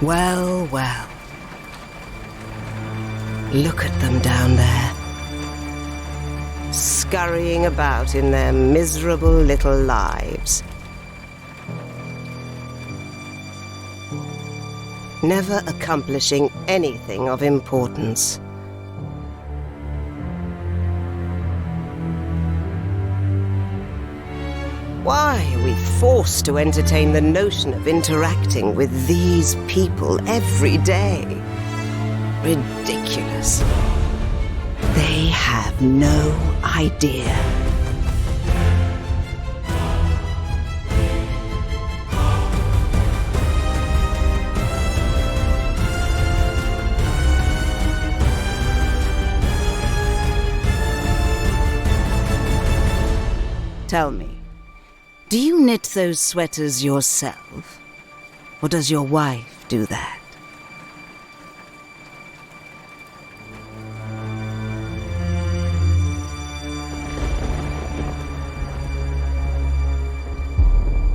Well, well. Look at them down there. Scurrying about in their miserable little lives. Never accomplishing anything of importance. Why are we forced to entertain the notion of interacting with these people every day? Ridiculous. They have no idea. Tell me. Do you knit those sweaters yourself? Or does your wife do that?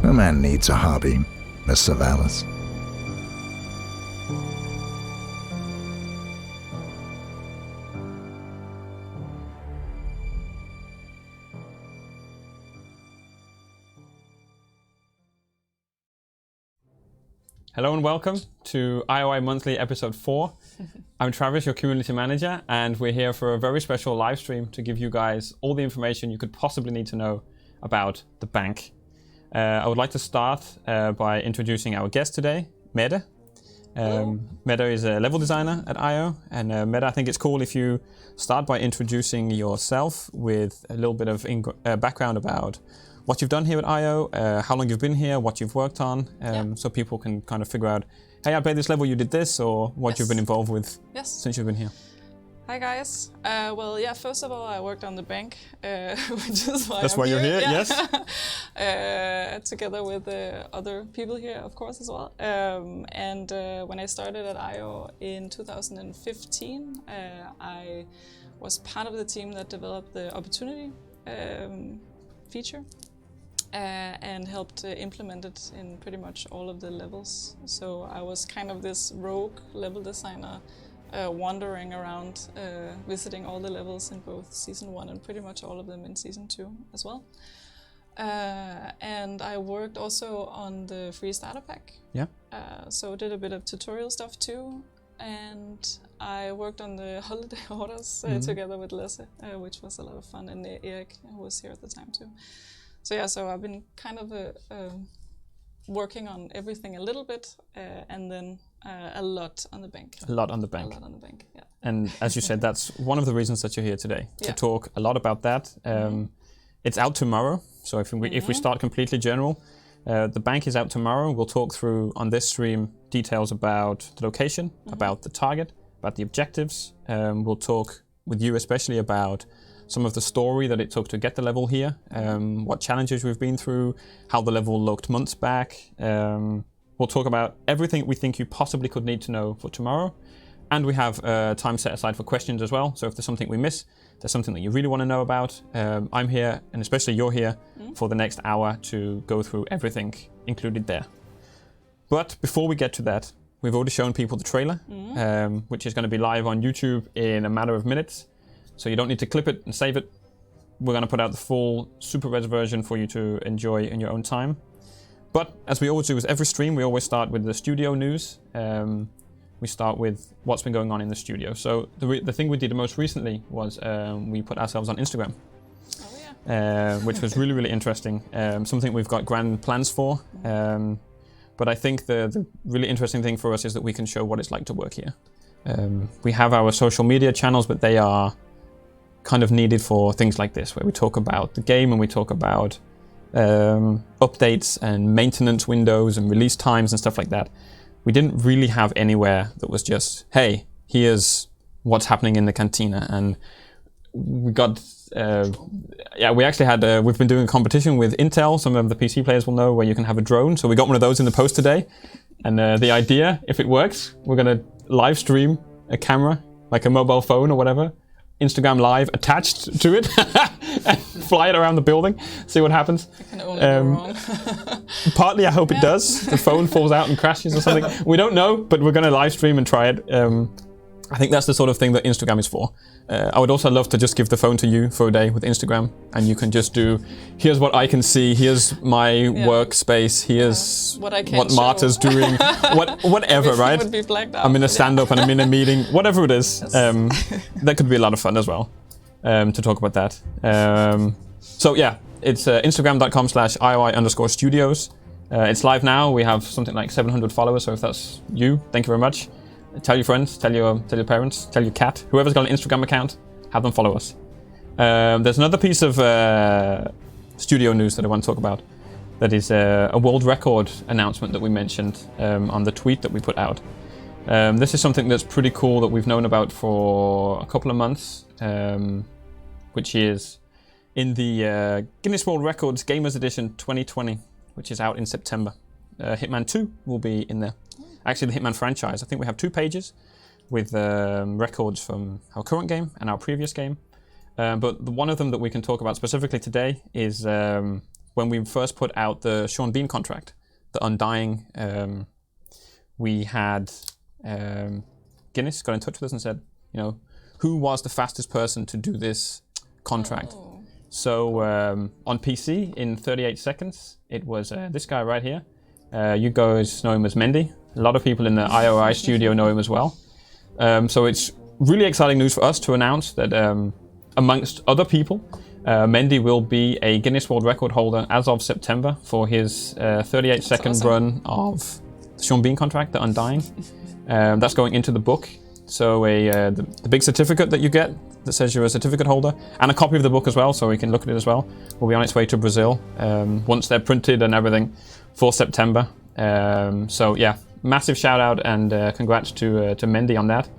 A man needs a hobby, Miss Savalas. Hello and welcome to IOI Monthly Episode 4. I'm Travis, your community manager, and we're here for a very special live stream to give you guys all the information you could possibly need to know about the bank. I would like to start by introducing our guest today, Mette. Mette is a level designer at IO, and Mette, I think it's cool if you start by introducing yourself with a little bit of background about what you've done here at IO, how long you've been here, what you've worked on, so people can kind of figure out, hey, I played this level, you did this, or what you've been involved with since you've been here. Hi guys. First of all, I worked on the bank, which is why That's I'm why you're here, yeah. yes. Together with other people here, of course, as well. When I started at IO in 2015, I was part of the team that developed the opportunity feature. And helped implement it in pretty much all of the levels. So I was kind of this rogue level designer wandering around, visiting all the levels in both Season 1 and pretty much all of them in Season 2 as well. And I worked also on the free starter pack. Yeah. So did a bit of tutorial stuff too. And I worked on the holiday orders together with Lasse, which was a lot of fun, and Erik, who was here at the time too. So I've been kind of working on everything a little bit, and then a lot on the bank. A lot on the bank. A lot on the bank, yeah. And as you said, that's one of the reasons that you're here today, to talk a lot about that. It's out tomorrow, so if we start completely general, the bank is out tomorrow. We'll talk through on this stream details about the location, about the target, about the objectives. We'll talk with you especially about some of the story that it took to get the level here, what challenges we've been through, how the level looked months back. We'll talk about everything we think you possibly could need to know for tomorrow. And we have time set aside for questions as well. So if there's something we miss, there's something that you really want to know about, I'm here, and especially you're here, for the next hour to go through everything included there. But before we get to that, we've already shown people the trailer, which is going to be live on YouTube in a matter of minutes. So you don't need to clip it and save it. We're going to put out the full super res version for you to enjoy in your own time. But as we always do with every stream, we always start with the studio news. We start with what's been going on in the studio. So the thing we did most recently was we put ourselves on Instagram, which was really, really interesting. Something we've got grand plans for. But I think the really interesting thing for us is that we can show what it's like to work here. We have our social media channels, but they are kind of needed for things like this, where we talk about the game and we talk about updates and maintenance windows and release times and stuff like that. We didn't really have anywhere that was just, hey, here's what's happening in the cantina. And we got, we actually had, we've been doing a competition with Intel. Some of the PC players will know, where you can have a drone. So we got one of those in the post today. And the idea, if it works, we're going to live stream a camera, like a mobile phone or whatever, Instagram Live attached to it. and fly it around the building, see what happens. It can only go wrong. Partly, I hope it does. The phone falls out and crashes or something. We don't know, but we're going to live stream and try it. I think that's the sort of thing that Instagram is for. I would also love to just give the phone to you for a day with Instagram, and you can just do, here's what I can see, here's my workspace, here's what Marta's doing, whatever, right? Would be blacked out. I'm in a stand-up and I'm in a meeting, whatever it is. Yes. That could be a lot of fun as well, to talk about that. So yeah, it's instagram.com/IOI_studios. It's live now. We have something like 700 followers, so if that's you, thank you very much. Tell your friends, tell your parents, tell your cat, whoever's got an Instagram account, have them follow us. There's another piece of studio news that I want to talk about. That is a world record announcement that we mentioned on the tweet that we put out. This is something that's pretty cool that we've known about for a couple of months, which is in the Guinness World Records Gamers Edition 2020, which is out in September. Hitman 2 will be in there. Actually, the Hitman franchise. I think we have 2 pages with records from our current game and our previous game. But one of them that we can talk about specifically today is when we first put out the Sean Bean contract, the Undying. We had Guinness got in touch with us and said, who was the fastest person to do this contract? Oh. So on PC, in 38 seconds, it was this guy right here. You guys know him as Mendy. A lot of people in the IOI studio know him as well. So it's really exciting news for us to announce that amongst other people, Mendy will be a Guinness World Record holder as of September for his 38-second run of the Sean Bean contract, the Undying. That's going into the book. So the big certificate that you get that says you're a certificate holder, and a copy of the book as well, so we can look at it as well, will be on its way to Brazil once they're printed and everything for September. So yeah, massive shout out and congrats to Mendy on that.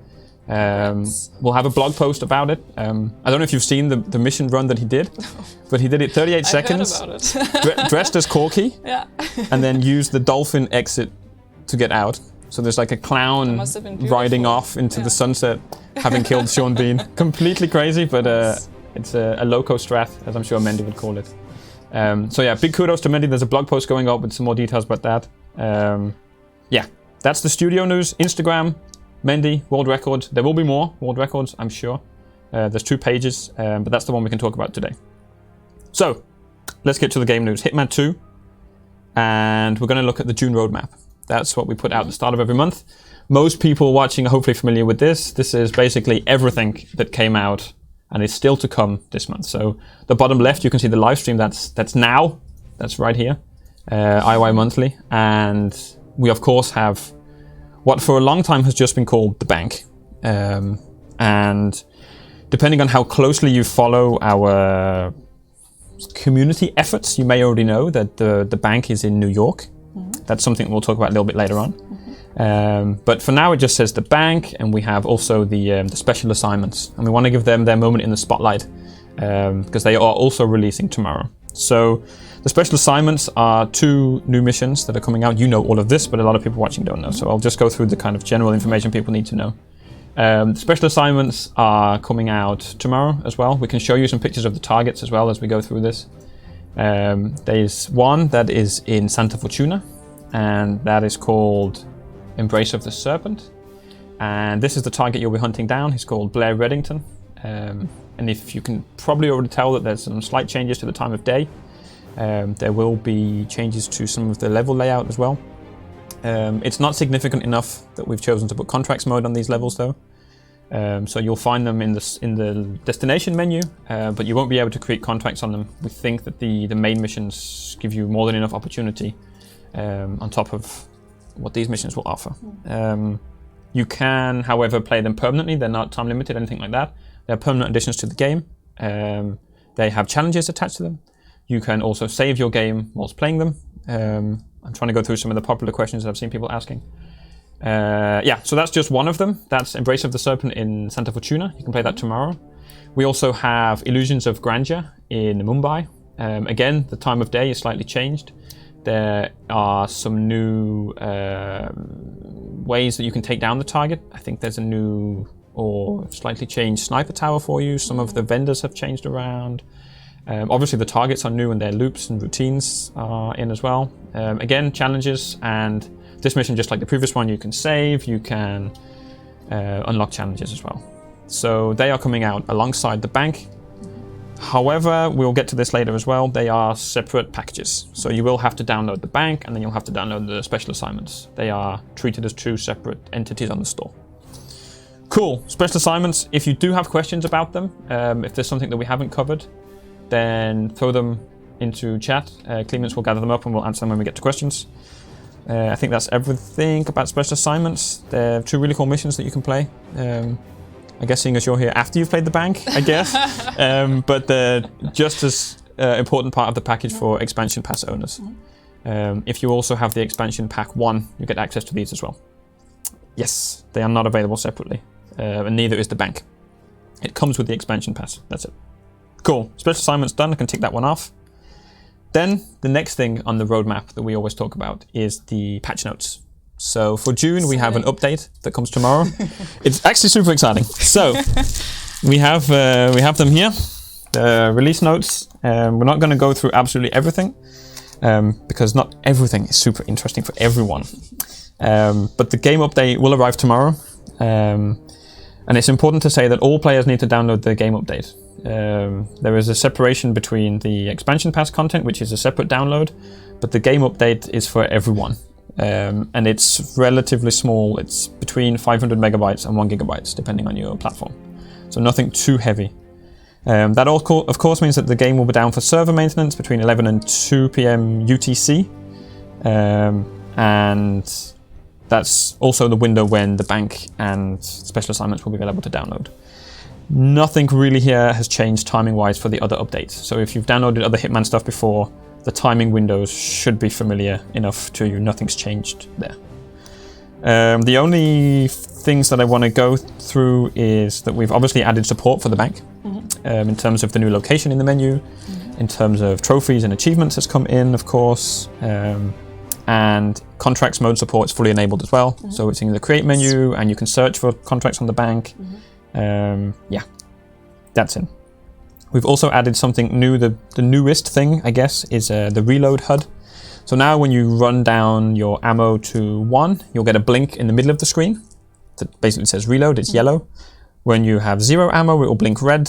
We'll have a blog post about it. I don't know if you've seen the mission run that he did, but he did it 38 seconds, heard about it. dressed as Corky, Yeah. and then used the dolphin exit to get out. So there's like a clown riding off into the sunset, having killed Sean Bean. Completely crazy, but it's a loco strat, as I'm sure Mendy would call it. So yeah, big kudos to Mendy. There's a blog post going up with some more details about that. Yeah, that's the studio news. Instagram, Mendy, world record. There will be more world records, I'm sure. There's 2 pages, but that's the one we can talk about today. So, let's get to the game news. Hitman 2, and we're going to look at the June roadmap. That's what we put out at the start of every month. Most people watching are hopefully familiar with this. This is basically everything that came out and is still to come this month. So the bottom left, you can see the live stream that's now. That's right here, IOI Monthly. And we, of course, have what for a long time has just been called the bank. And depending on how closely you follow our community efforts, you may already know that the bank is in New York. That's something we'll talk about a little bit later on. But for now, it just says the bank, and we have also the special assignments, and we want to give them their moment in the spotlight because they are also releasing tomorrow. So the special assignments are 2 new missions that are coming out. You know all of this, but a lot of people watching don't know. So I'll just go through the kind of general information people need to know. The special assignments are coming out tomorrow as well. We can show you some pictures of the targets as well as we go through this. There's one that is in Santa Fortuna, and that is called Embrace of the Serpent. And this is the target you'll be hunting down. He's called Blair Reddington. And if you can probably already tell that there's some slight changes to the time of day. There will be changes to some of the level layout as well. It's not significant enough that we've chosen to put contracts mode on these levels though. So you'll find them in the destination menu, but you won't be able to create contracts on them. We think that the main missions give you more than enough opportunity on top of what these missions will offer. You can, however, play them permanently. They're not time limited, anything like that. They're permanent additions to the game. They have challenges attached to them. You can also save your game whilst playing them. I'm trying to go through some of the popular questions that I've seen people asking. Yeah, so that's just one of them. That's Embrace of the Serpent in Santa Fortuna. You can play that tomorrow. We also have Illusions of Grandeur in Mumbai. Again, the time of day is slightly changed. There are some new ways that you can take down the target. I think there's a new or slightly changed sniper tower for you. Some of the vendors have changed around. Obviously the targets are new and their loops and routines are in as well. Again, challenges, and this mission, just like the previous one, you can save, you can unlock challenges as well. So they are coming out alongside the bank. However, we'll get to this later as well, they are separate packages. So you will have to download the bank and then you'll have to download the special assignments. They are treated as two separate entities on the store. Cool, special assignments, if you do have questions about them, if there's something that we haven't covered, then throw them into chat. Clemens will gather them up and we'll answer them when we get to questions. I think that's everything about special assignments. There are 2 really cool missions that you can play. I guess seeing as you're here after you've played the bank, I guess. But they're just as important part of the package for expansion pass owners. If you also have the expansion pack 1, you get access to these as well. Yes, they are not available separately. And neither is the bank. It comes with the expansion pass, that's it. Cool, special assignment's done, I can tick that one off. Then, the next thing on the roadmap that we always talk about is the patch notes. So for June, we have an update that comes tomorrow. It's actually super exciting. So, we have them here, the release notes. We're not going to go through absolutely everything, because not everything is super interesting for everyone. But the game update will arrive tomorrow. And it's important to say that all players need to download the game update. There is a separation between the expansion pass content, which is a separate download, but the game update is for everyone. And it's relatively small. It's between 500 megabytes and 1 gigabytes, depending on your platform. So nothing too heavy. That of course means that the game will be down for server maintenance between 11 and 2 p.m. UTC. And that's also the window when the bank and special assignments will be available to download. Nothing really here has changed timing-wise for the other updates. So if you've downloaded other Hitman stuff before, the timing windows should be familiar enough to you. Nothing's changed there. The only things that I want to go through is that we've obviously added support for the bank, in terms of the new location in the menu, in terms of trophies and achievements that's come in, of course, and contracts mode support is fully enabled as well. So it's in the create menu and you can search for contracts on the bank. Yeah, that's in. We've also added something new. The newest thing, I guess, is the reload HUD. So now when you run down your ammo to 1, you'll get a blink in the middle of the screen that basically says reload, it's yellow. When you have 0 ammo, it will blink red.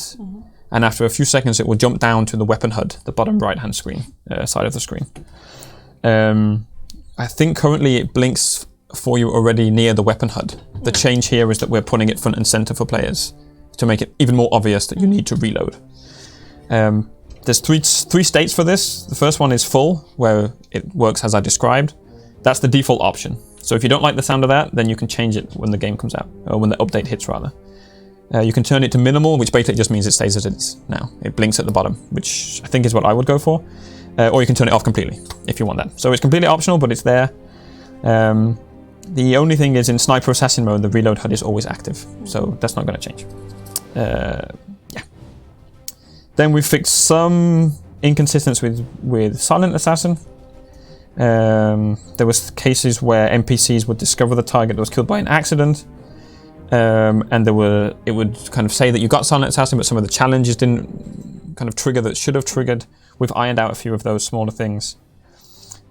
And after a few seconds, it will jump down to the weapon HUD, the bottom right-hand screen, side of the screen. I think currently it blinks for you already near the weapon HUD. The change here is that we're putting it front and center for players to make it even more obvious that you need to reload. There's three states for this. The first one is full, where it works as I described. That's the default option. So if you don't like the sound of that, then you can change it when the game comes out, or when the update hits rather. You can turn it to minimal, which basically just means it stays as it is now. It blinks at the bottom, which I think is what I would go for. Or you can turn it off completely if you want that. So it's completely optional, but it's there. The only thing is in Sniper Assassin mode, the reload HUD is always active. So that's not going to change. Yeah. Then we fixed some inconsistencies with Silent Assassin. There was cases where NPCs would discover the target that was killed by an accident. And it would kind of say that you got Silent Assassin, but some of the challenges didn't kind of trigger that should have triggered. We've ironed out a few of those smaller things.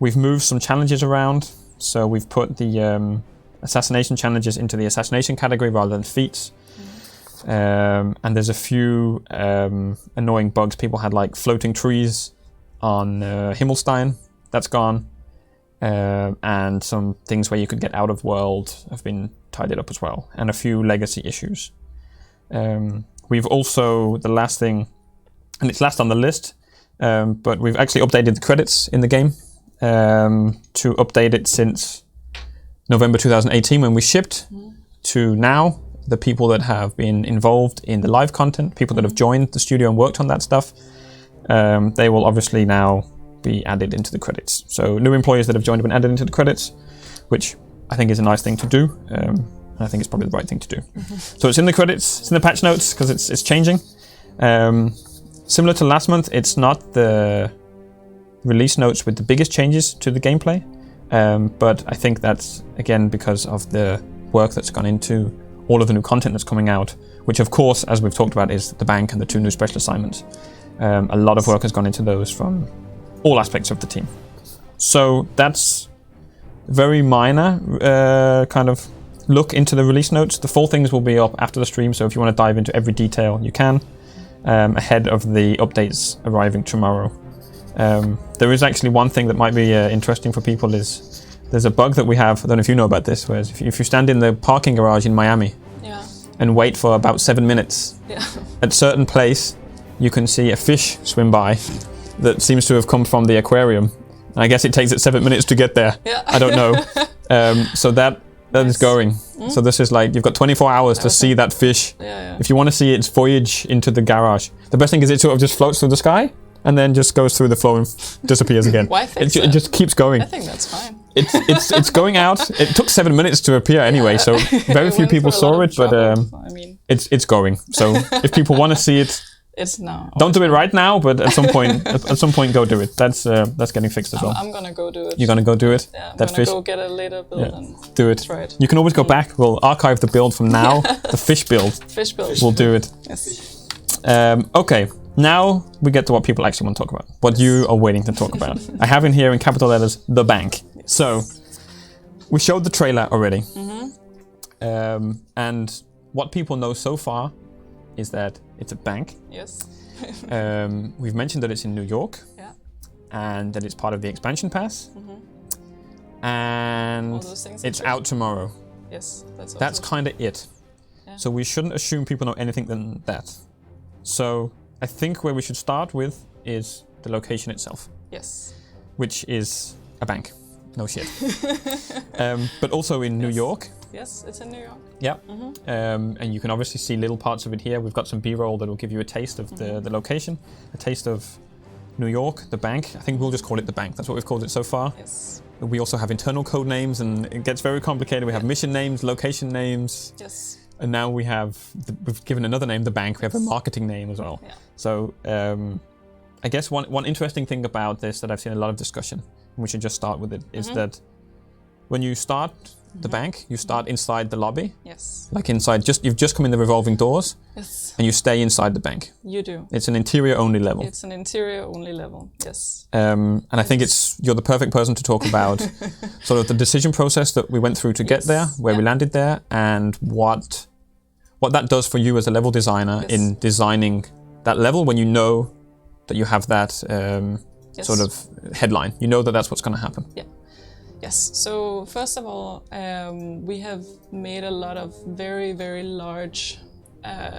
We've moved some challenges around. So we've put the assassination challenges into the assassination category rather than feats. And there's a few annoying bugs. People had like floating trees on Himmelstein. That's gone. And some things where you could get out of world have been tidied up as well. And a few legacy issues. We've also, the last thing, and it's last on the list, but we've actually updated the credits in the game to update it since November 2018 when we shipped to now. The people that have been involved in the live content, people that have joined the studio and worked on that stuff, they will obviously now be added into the credits. So new employees that have joined have been added into the credits, which I think is a nice thing to do. And I think it's probably the right thing to do. So it's in the credits, it's in the patch notes because it's changing. Similar to last month, it's not the release notes with the biggest changes to the gameplay. But I think that's, again, because of the work that's gone into all of the new content that's coming out, which of course, as we've talked about, is the bank and the 2 new special assignments. A lot of work has gone into those from all aspects of the team. So that's very minor kind of look into the release notes. The full things will be up after the stream, so if you want to dive into every detail, you can, ahead of the updates arriving tomorrow. There is actually one thing that might be interesting for people is there's a bug that we have, I don't know if you know about this, whereas if you stand in the parking garage in Miami and wait for about 7 minutes, at a certain place you can see a fish swim by that seems to have come from the aquarium. And I guess it takes it 7 minutes to get there. I don't know. So that is going. So this is like, you've got 24 hours to see that fish. If you want to see its voyage into the garage. The best thing is it sort of just floats through the sky and then just goes through the flow and disappears again. Why fix it just keeps going. I think that's fine. It's going out. It took 7 minutes to appear anyway, so very few people saw it, but it's going. So if people want to see it, it's now. Don't do it right now, but at some point, go do it. That's getting fixed as well. I'm gonna go do it. You're gonna go do it. Yeah, I'm gonna go get a later build and do it. Try it. You can always go back. We'll archive the build from now. The fish build. Fish build. We'll do it. Yes. Okay. Now we get to what people actually want to talk about. What you are waiting to talk about. I have in here in capital letters the bank. Yes. So we showed the trailer already, and what people know so far is that it's a bank. Yes. We've mentioned that it's in New York. Yeah. And that it's part of the expansion pass. And all those things it's out tomorrow. Yes, that's kind of it. Yeah. So we shouldn't assume people know anything than that. So I think where we should start with is the location itself. Yes. Which is a bank. No shit. But also in New York. Yes, it's in New York. Yeah. And you can obviously see little parts of it here. We've got some B-roll that will give you a taste of the location, a taste of New York, the bank. I think we'll just call it the bank. That's what we've called it so far. Yes. We also have internal code names, and it gets very complicated. We have mission names, location names. Yes. And now we've given another name, the bank. We have a marketing name as well. Yeah. So I guess one interesting thing about this that I've seen a lot of discussion, and we should just start with it, is that when you start the bank, you start inside the lobby. Yes. Like inside, you've just come in the revolving doors. Yes. And you stay inside the bank. You do. It's an interior only level. It's an interior only level. Yes. And I think you're the perfect person to talk about sort of the decision process that we went through to get there, where we landed there, and what that does for you as a level designer in designing that level when you know that you have that sort of headline. You know that that's what's going to happen. Yeah. Yes. So first of all, we have made a lot of very, very large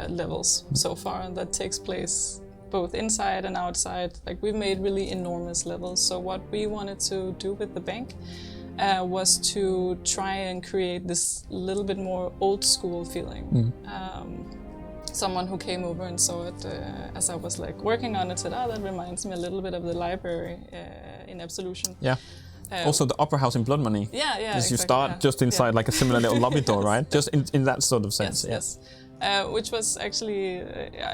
levels so far that takes place both inside and outside. Like, we've made really enormous levels. So what we wanted to do with the bank was to try and create this little bit more old school feeling. Someone who came over and saw it as I was like working on it said, "Oh, that reminds me a little bit of the library in Absolution." Yeah. Also, the Opera House in Blood Money. Yeah, yeah. Is you start just inside like a similar little lobby door, right? Just in that sort of sense. Yes. Which was actually,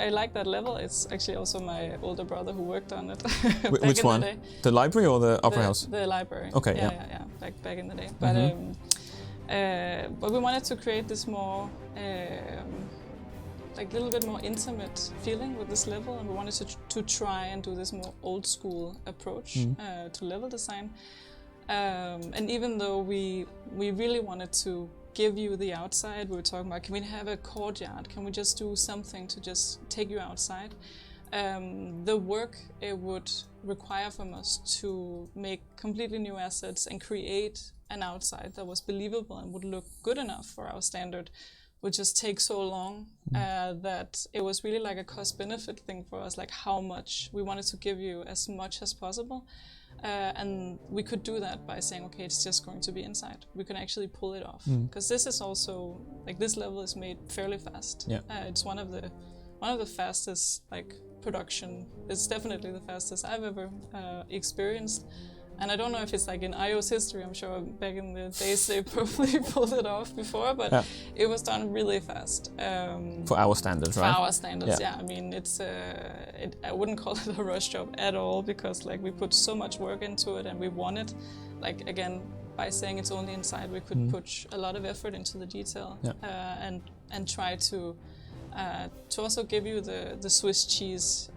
I like that level. It's actually also my older brother who worked on it. Which one? The library or the Opera House? The library. Okay, yeah. Back in the day. But we wanted to create this more, like a little bit more intimate feeling with this level, and we wanted to try and do this more old school approach to level design. And even though we really wanted to give you the outside, we were talking about, can we have a courtyard? Can we just do something to just take you outside? The work it would require from us to make completely new assets and create an outside that was believable and would look good enough for our standard would just take so long that it was really like a cost-benefit thing for us, like how much we wanted to give you as much as possible. And we could do that by saying, okay, it's just going to be inside. We can actually pull it off. Because this is also, like, this level is made fairly fast. Yeah. It's one of the fastest, like, production. It's definitely the fastest I've ever experienced. And I don't know if it's like in IO's history. I'm sure back in the days they probably pulled it off before, but it was done really fast. For our standards, right? For our standards, yeah. I mean, it's I wouldn't call it a rush job at all, because like we put so much work into it, and we wanted, like, again, by saying it's only inside, we could put a lot of effort into the detail and try to also give you the Swiss cheese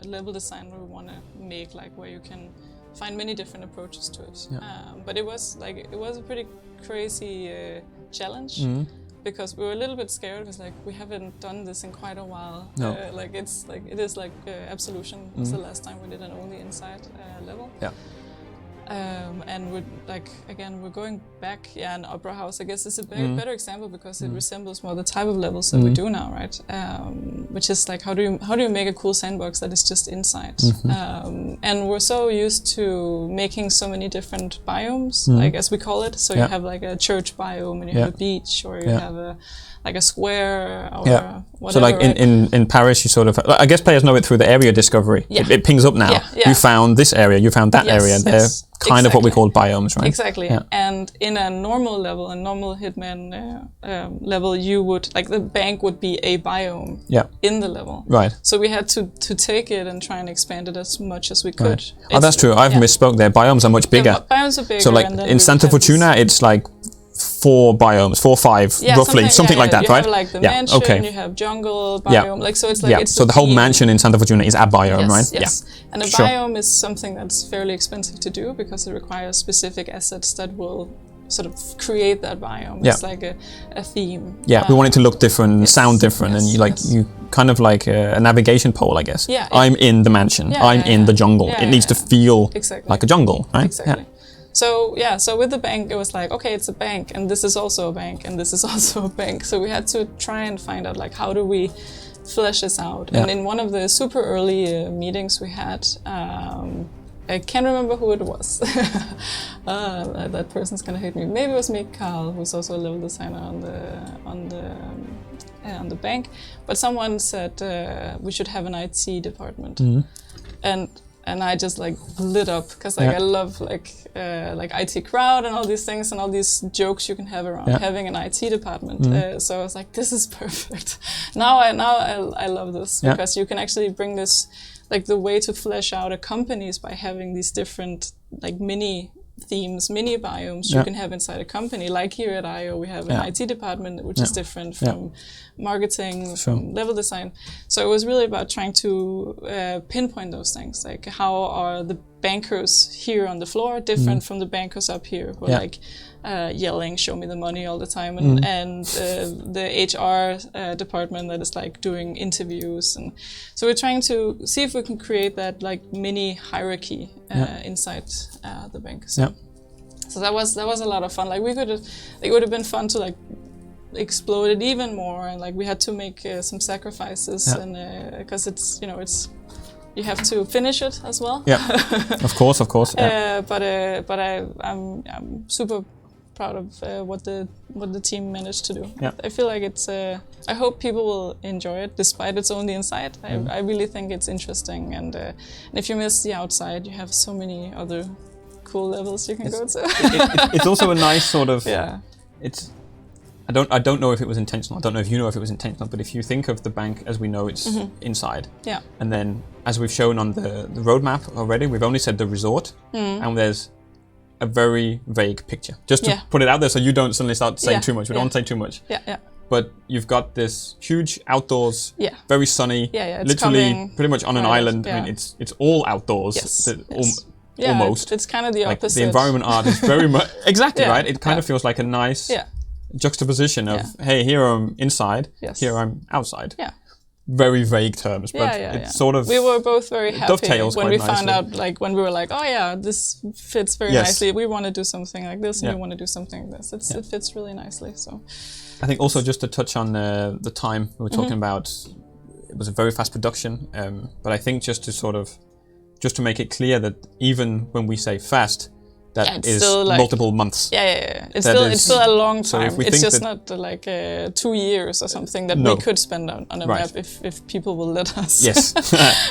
level design we want to make, like where you can find many different approaches to it. But it was a pretty crazy challenge. Because we were a little bit scared, because like we haven't done this in quite a while. No. It is like Absolution was the last time we did an only inside level. Yeah. And we're going back. Yeah, and Opera House, I guess, is a better example, because it resembles more the type of levels that we do now, right? Which is like, how do you make a cool sandbox that is just inside? And we're so used to making so many different biomes, like as we call it. So you have like a church biome, and you have a beach, or you have a square, or whatever. So like in Paris, you sort of, I guess players know it through the area discovery. It pings up now. You found this area, you found that area. They're kind of what we call biomes, right? Exactly. And in a normal level, a normal Hitman level, you would, like, the bank would be a biome in the level. Right. So we had to take it and try and expand it as much as we could. Right. Oh, that's true. I've misspoke there. Biomes are much bigger. Biomes are bigger. So like in Santa Fortuna, it's like 4 biomes, 4 or 5, roughly, something like that, you right? Have like the mansion, you have jungle biome, like, so it's like it's so the whole mansion in Santa Fortuna is a biome, right? Yes. And a biome is something that's fairly expensive to do, because it requires specific assets that will sort of create that biome. It's like a theme. Yeah, we want it to look different, sound different, and you kind of like a navigation pole, I guess. I'm in the mansion. I'm in the jungle. It needs to feel like a jungle, right? Exactly. So with the bank, it was like, okay, it's a bank, and this is also a bank, and this is also a bank. So we had to try and find out, like, how do we flesh this out? And in one of the super early meetings we had, I can't remember who it was. That person's gonna hate me. Maybe it was Mikael, who's also a level designer on the bank. But someone said we should have an IT department, and I just like lit up, because like I love like IT crowd and all these things and all these jokes you can have around having an IT department. So I was like, this is perfect. Now I love this, because you can actually bring this, like, the way to flesh out a company is by having these different, like, mini themes, mini biomes you can have inside a company. Like here at IO, we have an IT department, which is different from marketing, from level design. So it was really about trying to pinpoint those things, like how are the bankers here on the floor different from the bankers up here, who are like yelling, "Show me the money" all the time, and the HR department that is like doing interviews. And so we're trying to see if we can create that like mini hierarchy inside the bank. So that was a lot of fun. Like it would have been fun to like explode it even more, and like we had to make some sacrifices, and because it's you have to finish it as well. Yeah, of course. But I'm super proud of what the team managed to do. Yeah. I feel like it's. I hope people will enjoy it, despite it's only inside. I really think it's interesting, and if you miss the outside, you have so many other cool levels you can go to. It's also a nice sort of. Yeah. It's. I don't know if it was intentional. I don't know if you know if it was intentional. But if you think of the bank as we know it's inside, and then as we've shown on the roadmap already, we've only said the resort, and there's a very vague picture. Just to put it out there, so you don't suddenly start saying too much. We don't want to say too much. Yeah. But you've got this huge outdoors, very sunny, it's literally pretty much on an island. I mean, it's all outdoors. Almost. It's kind of the opposite. Like the environment art is very much exactly right. It kind of feels like a nice juxtaposition of hey, here I'm inside, here I'm outside. Yeah. Very vague terms, but it's sort of. We were both very happy when we found nicely. out, like when we were like, oh yeah, this fits very nicely. We want to do something like this, and we want to do something like this. It fits really nicely. So. I think also just to touch on the time we were talking about, it was a very fast production, but I think just to make it clear that even when we say fast, that is like, multiple months. Yeah. It's still a long time. So it's just not like 2 years or something that we could spend on a map if people will let us. Yes.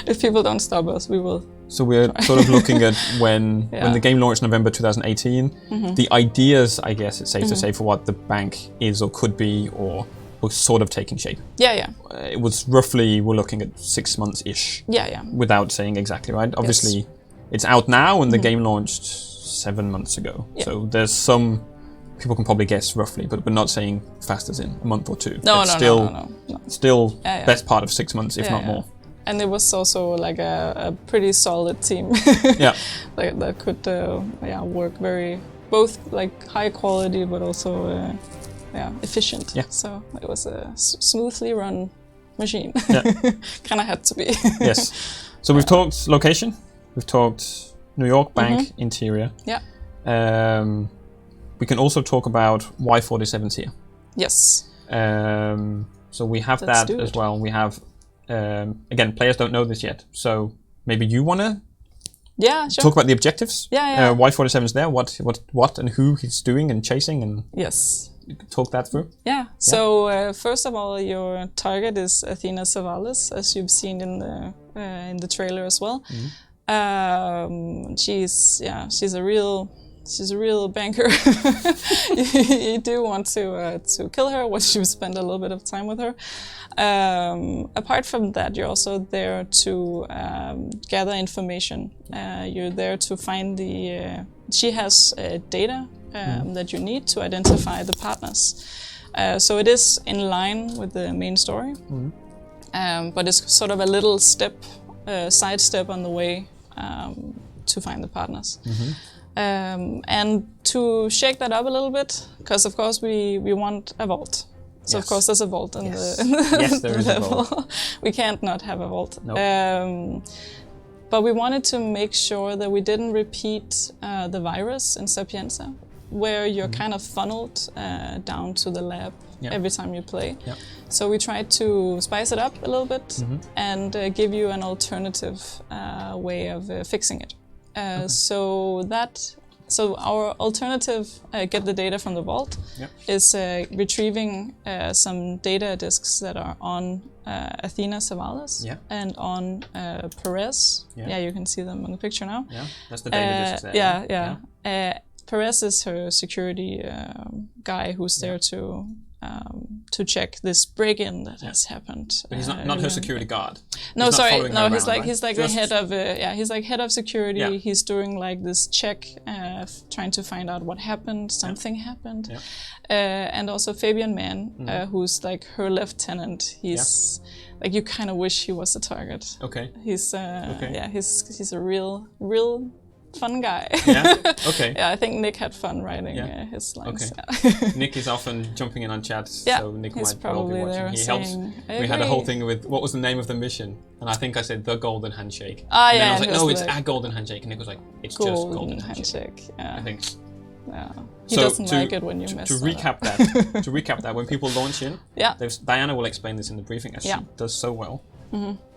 If people don't stop us, we will. So we're sort of looking at when the game launched November 2018. The ideas, I guess it's safe to say, for what the bank is or could be or was sort of taking shape. Yeah. It was roughly, we're looking at 6 months-ish. Yeah. Without saying exactly, right? Obviously, it's out now and the game launched 7 months ago. So there's some, people can probably guess roughly, but we're not saying fast as in a month or two. No. Still best part of 6 months, if not more. And it was also like a pretty solid team. Yeah. Like that could work very both like high quality but also efficient. Yeah. So it was a smoothly run machine. Yeah. Kind of had to be. Yes. So we've talked location. We've talked New York bank interior. Yeah. We can also talk about why 47's here. Yes. So we have Let's that do as it. well. We have again, players don't know this yet. So maybe you want to Yeah, sure. talk about the objectives. Yeah. Why 47's there? What and who he's doing and chasing, and Yes. talk that through. Yeah. So first of all, your target is Athena Savalas, as you've seen in the trailer as well. She's a real banker. You do want to kill her once you've spent a little bit of time with her. Apart from that, you're also there to gather information. You're there to find she has data that you need to identify the partners. So it is in line with the main story, but it's sort of a little side step on the way to find the partners. And to shake that up a little bit, because of course we want a vault. So Yes. of course there's a vault in Yes. the Yes, there is a level. vault. We can't not have a vault. Nope. But we wanted to make sure that we didn't repeat the virus in Sapienza, where you're kind of funneled down to the lab every time you play. Yeah. So we tried to spice it up a little bit and give you an alternative way of fixing it. So our alternative, get the data from the vault, is retrieving some data disks that are on Athena Savalas and on Perez. Yeah, you can see them on the picture now. Yeah, that's the data discs there. Yeah. Perez is her security guy who's there to check this break-in that has happened. But he's not her security guard. No, He's not sorry. following No, her he's around, like right? the Just- head of he's like head of security. Yeah. He's doing like this check, trying to find out what happened. Something happened, and also Fabian Mann, who's like her lieutenant. He's like, you kind of wish he was the target. Okay. He's he's a real fun guy. Yeah. Okay. Yeah, I think Nick had fun writing his lines. Yeah. Nick is often jumping in on chat, Yeah, so Nick he's might well be probably there watching. He helps. saying, "I We had a agree." whole thing with what was the name of the mission, and I think I said the golden handshake. Ah, and then yeah, I was like, he was no, it's like, a golden handshake, and Nick was like, it's just golden handshake. Yeah. I think. Yeah. He So doesn't to- like it when you mess To that up. recap that, when people launch in, Diana will explain this in the briefing as she does so well.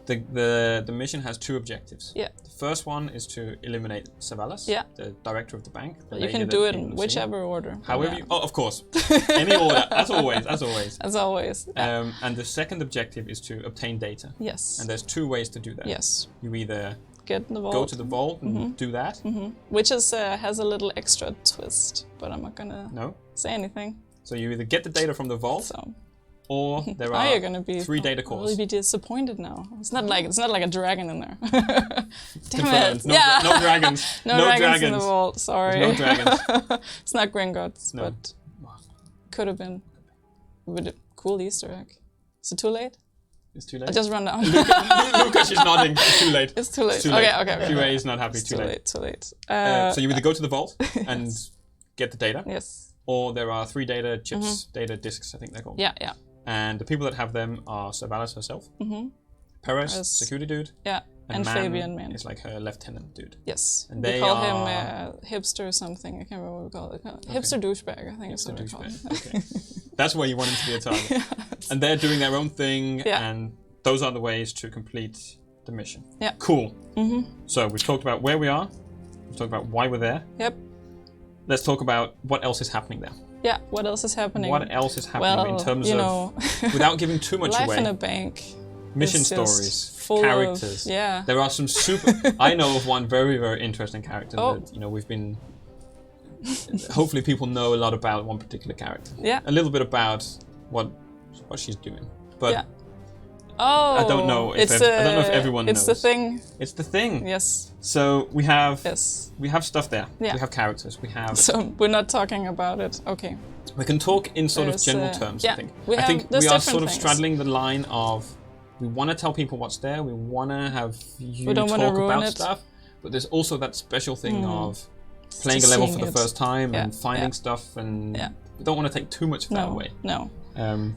The mission has two objectives. Yeah. The first one is to eliminate Savalas, the director of the bank. The You lady can that do it came in and whichever order. However, of course, any order, as always. As always. And the second objective is to obtain data. Yes. And there's two ways to do that. Yes. You either Get in the vault. go to the vault and do that. Which is has a little extra twist, but I'm not gonna say anything. So you either get the data from the vault, So or there now are you're gonna be 3 data Will cores. you be disappointed now? It's not like a dragon in there. Damn Confirmed. it! No, yeah. no dragons. no dragons in the vault. Sorry. There's no dragons. It's not Gringotts, No. but could have been. With a cool Easter egg. Is it too late? It's too late. I just run down. Lucas is nodding. It's too late. It's too late. Too late. Okay. QA is not happy. It's Too late. Too late. So you either go to the vault and get the data, Yes. or there are 3 data chips, data disks, I think they're called. Yeah. And the people that have them are Savalas herself, Perez, security dude, And Fabian Mann. is like her lieutenant dude. Yes. And we they call are- him hipster something. I can't remember what we call it. Hipster douchebag, I think It's is the what we call douchebag. it. Okay. That's where you want him to be a target. And they're doing their own thing, and those are the ways to complete the mission. Yeah. Cool. So we've talked about where we are. We've talked about why we're there. Yep. Let's talk about what else is happening there. Yeah. What else is happening? What else is happening in terms you of, know, without giving too much life away, in a bank. mission is just stories, full characters. Of, yeah. There are some super. I know of one very, very interesting character that we've been. Hopefully, people know a lot about one particular character. Yeah. A little bit about what she's doing, but Oh. I don't know if I don't know if everyone knows. It's the thing. It's the thing. Yes. So we have stuff there. Yeah. We have characters. We have. So we're not talking about it. Okay. We can talk in sort of There's, general terms. I think. We I think there's we are different sort of things. straddling the line of we want to tell people what's there. We want to have you We don't wanna talk ruin about it. stuff. But there's also that special thing of playing a level seeing for the it. first time and Yeah, finding yeah. stuff, and Yeah. we don't want to take too much of that away. No.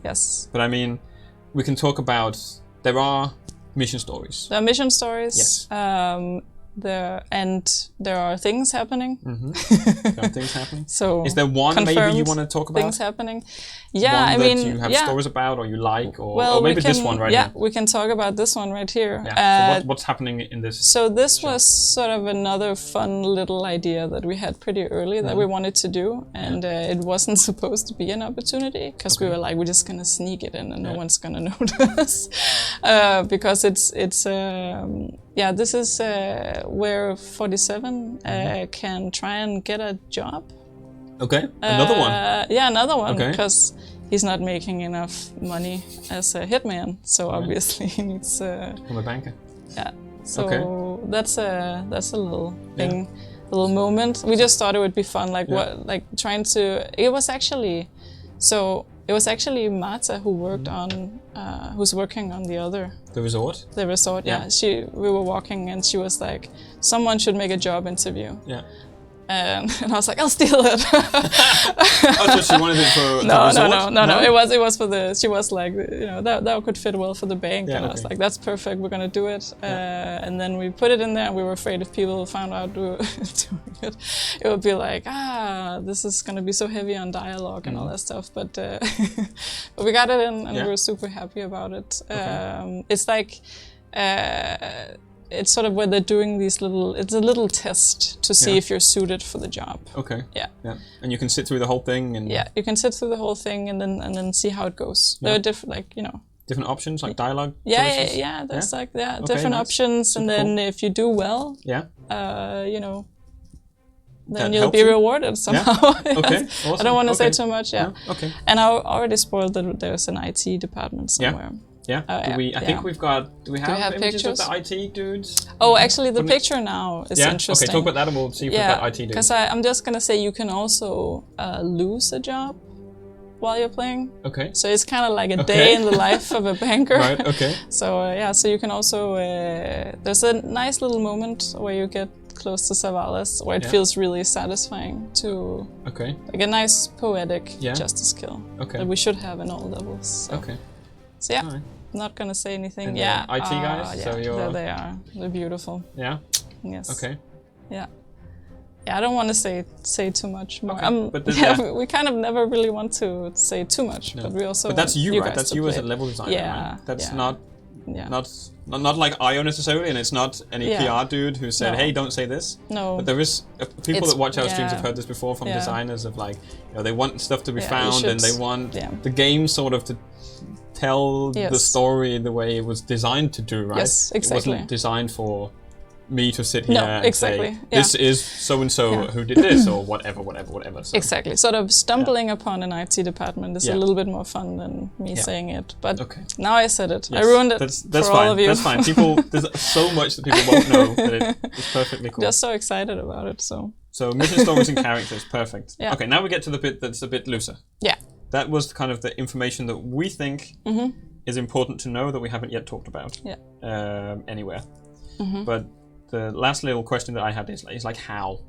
Yes. But I mean, we can talk about, there are mission stories. There are mission stories. Yes. There are things happening. There are things happening. So is there one maybe you confirmed want to talk about? things happening. Yeah, One I that mean, you have stories about, or you like, or, well, or maybe we can, this one right yeah, here. we can talk about this one right here. Yeah. So what's happening in this? So this was sort of another fun little idea that we had pretty early that we wanted to do, and it wasn't supposed to be an opportunity because we were like, we're just gonna sneak it in and no one's gonna notice, because it's this is where 47 can try and get a job. Okay, another one. Yeah, another one, Okay. because he's not making enough money as a hitman, so obviously he needs. From a banker. Yeah, so Okay. that's a little thing, a little moment. We just thought it would be fun, like trying to. It was actually Marta who worked on, who's working on the other. The resort. The resort, yeah. We were walking and she was like, someone should make a job interview. Yeah. And I was like, I'll steal it. Oh, so she wanted it for the No. resort? It was for the. She was like, that could fit well for the bank, and I was like, that's perfect. We're gonna do it. And then we put it in there. And we were afraid if people found out we were doing it, it would be like, this is gonna be so heavy on dialogue and all that stuff. But but we got it in, and we were super happy about it. It's like. It's sort of where they're doing these it's a little test to see if you're suited for the job. Okay. Yeah. And you can sit through the whole thing and... Yeah, you can sit through the whole thing and then see how it goes. There are different, different options, like dialogue Yeah, choices? there's Okay, different nice. options, Super and then cool. if you do well, Yeah. then That you'll helps be you? rewarded somehow. Yes. Okay, I awesome. don't want to say Okay. too much, Okay. And I already spoiled that there's an IT department somewhere. Yeah. I think we've got... Do we have images pictures? of the IT dudes? Oh, actually, the picture now is interesting. Okay, talk about that and we'll see if we've got IT dudes. Because I'm just going to say you can also lose a job while you're playing. Okay. So it's kind of like a day in the life of a banker. Right, okay. So so you can also, there's a nice little moment where you get close to Savalas, where it feels really satisfying to, like a nice poetic justice kill that we should have in all levels. So. Okay. So yeah. All right. Not gonna say anything. And yeah. IT guys. So you're... There they are. They're beautiful. Yeah. Yes. Okay. Yeah. Yeah. I don't want to say too much more. Okay. But we kind of never really want to say too much. No. But we also. But that's you, right? guys That's to you play as a it. level designer, right? That's not like IO necessarily, and it's not any PR dude who said, "Hey, don't say this." No. But there is people that watch our streams have heard this before from Yeah. designers of like, they want stuff to be you found, should- and they want the game sort of to tell the Yes. story the way it was designed to do, right? Yes, exactly. It wasn't designed for me to sit here and exactly. say, this is so-and-so who did this, or whatever. So. Exactly. Sort of stumbling upon an IT department is a little bit more fun than me saying it. But now I said it. Yes. I ruined it That's for fine. all of you. That's fine. There's so much that people won't know that it's perfectly cool. Just so excited about it, so. So mission stories and characters, perfect. Yeah. Okay, now we get to the bit that's a bit looser. Yeah. That was kind of the information that we think is important to know that we haven't yet talked about anywhere. But the last little question that I had is like how?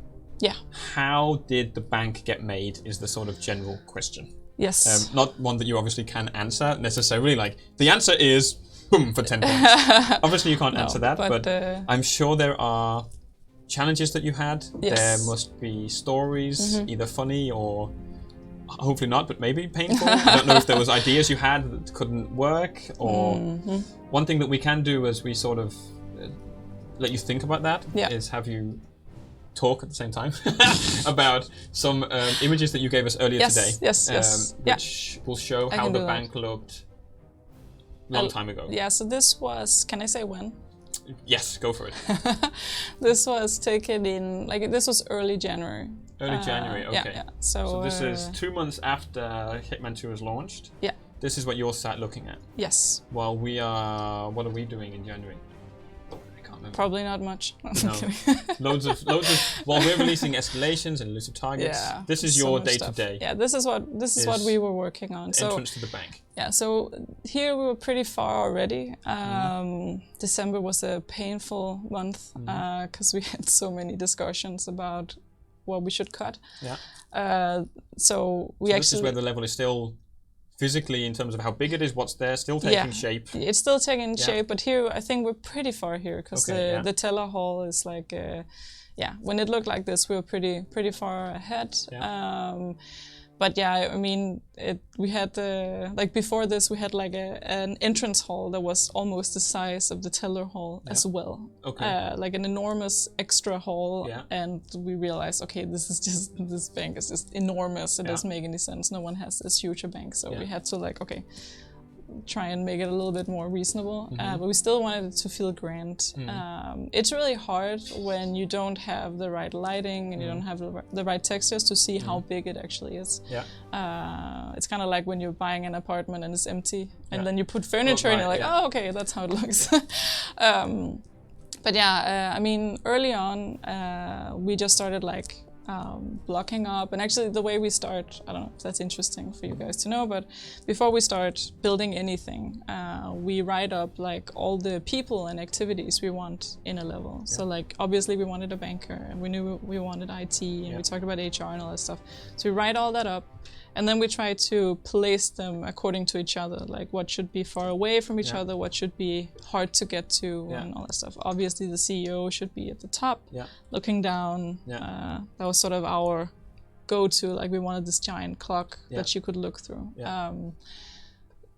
Yeah. How did the bank get made is the sort of general question. Yes. Not one that you obviously can answer necessarily. Like, the answer is boom for 10 points. Obviously you can't answer that, but I'm sure there are challenges that you had. Yes. There must be stories, either funny or hopefully not, but maybe painful. I don't know if there was ideas you had that couldn't work, or one thing that we can do as we sort of let you think about that is have you talk at the same time about some images that you gave us earlier today. Yes. Which will show how the bank looked long time ago. Yeah, so this was, can I say when? Yes, go for it. This was taken in, this was early January. Early January, okay. Yeah. So this is 2 months after Hitman 2 was launched. Yeah. This is what you're sat looking at. Yes. While we are, what are we doing in January? I can't can't remember. Probably not much. No. loads of. Well, we're releasing escalations and elusive targets. Yeah, this is so your much day stuff. to day. Yeah, this is what we were working on. Entrance to the bank. Yeah, so here we were pretty far already. December was a painful month because we had so many discussions about what we should cut. Yeah. So this is where the level is still physically, in terms of how big it is, what's there, still taking shape. It's still taking shape, but here I think we're pretty far here because the teller hall is like, when it looked like this, we were pretty far ahead. Yeah. But yeah, I mean, we had like before this, we had like an entrance hall that was almost the size of the teller hall as well. Okay. Like an enormous extra hall, Yeah. and we realized, okay, this bank is just enormous. It doesn't make any sense. No one has this huge a bank, so we had to like, okay, try and make it a little bit more reasonable, but we still wanted it to feel grand. It's really hard when you don't have the right lighting and you don't have the right textures to see how big it actually is. Yeah. It's kind of like when you're buying an apartment and it's empty, and then you put furniture and you're like, oh, okay, that's how it looks. But yeah, I mean, early on, we just started like blocking up, and actually the way we start, I don't know if that's interesting for you guys to know, but before we start building anything, we write up like all the people and activities we want in a level. So like obviously we wanted a banker, and we knew we wanted IT, and we talked about HR and all that stuff. So we write all that up, and then we try to place them according to each other, like what should be far away from each other, what should be hard to get to, and all that stuff. Obviously the CEO should be at the top, looking down. That was sort of our go-to, like we wanted this giant clock that you could look through.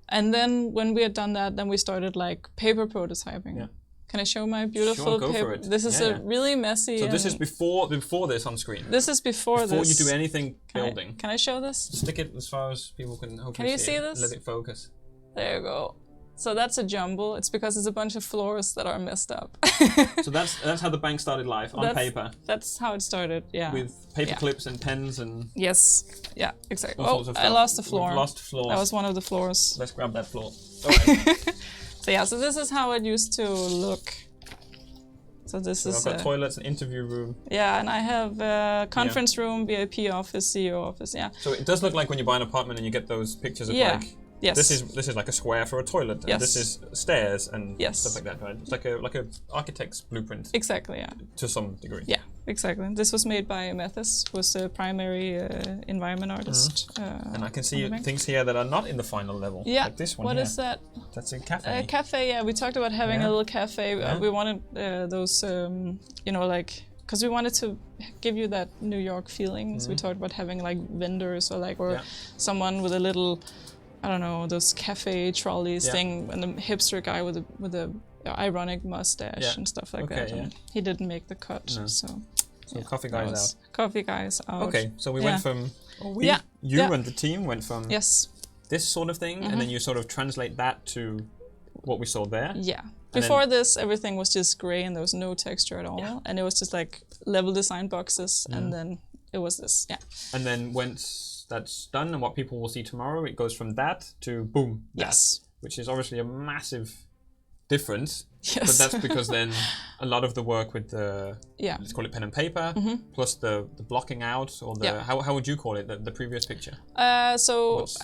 And then when we had done that, then we started like paper prototyping. Can I show my beautiful paper? For it. This is a really messy. So this is before this on screen. This is before you do anything building. Can I show this? Stick it as far as people can hopefully Can you see this? Let it focus. There you go. So that's a jumble. It's because it's a bunch of floors that are messed up. So that's how the bank started live, on paper. That's how it started, yeah. With paper clips and pens and... Yes, yeah, exactly. All sorts of I stuff. lost the floor. We've lost floors. That was one of the floors. Let's grab that floor. Alright. So yeah, so this is how it used to look. So this is... I've got toilets, an interview room. Yeah, and I have a conference room, VIP office, CEO office, yeah. So it does look like when you buy an apartment and you get those pictures of like... Yes. This is like a square for a toilet, and this is stairs and stuff like that, right? It's like a architect's blueprint. Exactly, yeah. To some degree. Yeah, exactly. This was made by Mathis, who was the primary environment artist. And I can see things here that are not in the final level. Yeah. Like this one. What here. is that? That's a cafe. A cafe, yeah. We talked about having a little cafe. We wanted those, you know, like, because we wanted to give you that New York feeling. So we talked about having like vendors or someone with a little, I don't know, those cafe trolleys thing, and the hipster guy with a ironic mustache and stuff like that. And he didn't make the cut, so coffee guys out. Coffee guys out. Okay, so we went from you and the team went from this sort of thing, and then you sort of translate that to what we saw there. Yeah. Before this, everything was just gray and there was no texture at all, and it was just like level design boxes, and then it was this. Yeah. And then once that's done, and what people will see tomorrow, it goes from that to boom. Yes. Which is obviously a massive difference. Yes. But that's because then a lot of the work with the, let's call it pen and paper, plus the blocking out, or the, how would you call it, the previous picture? I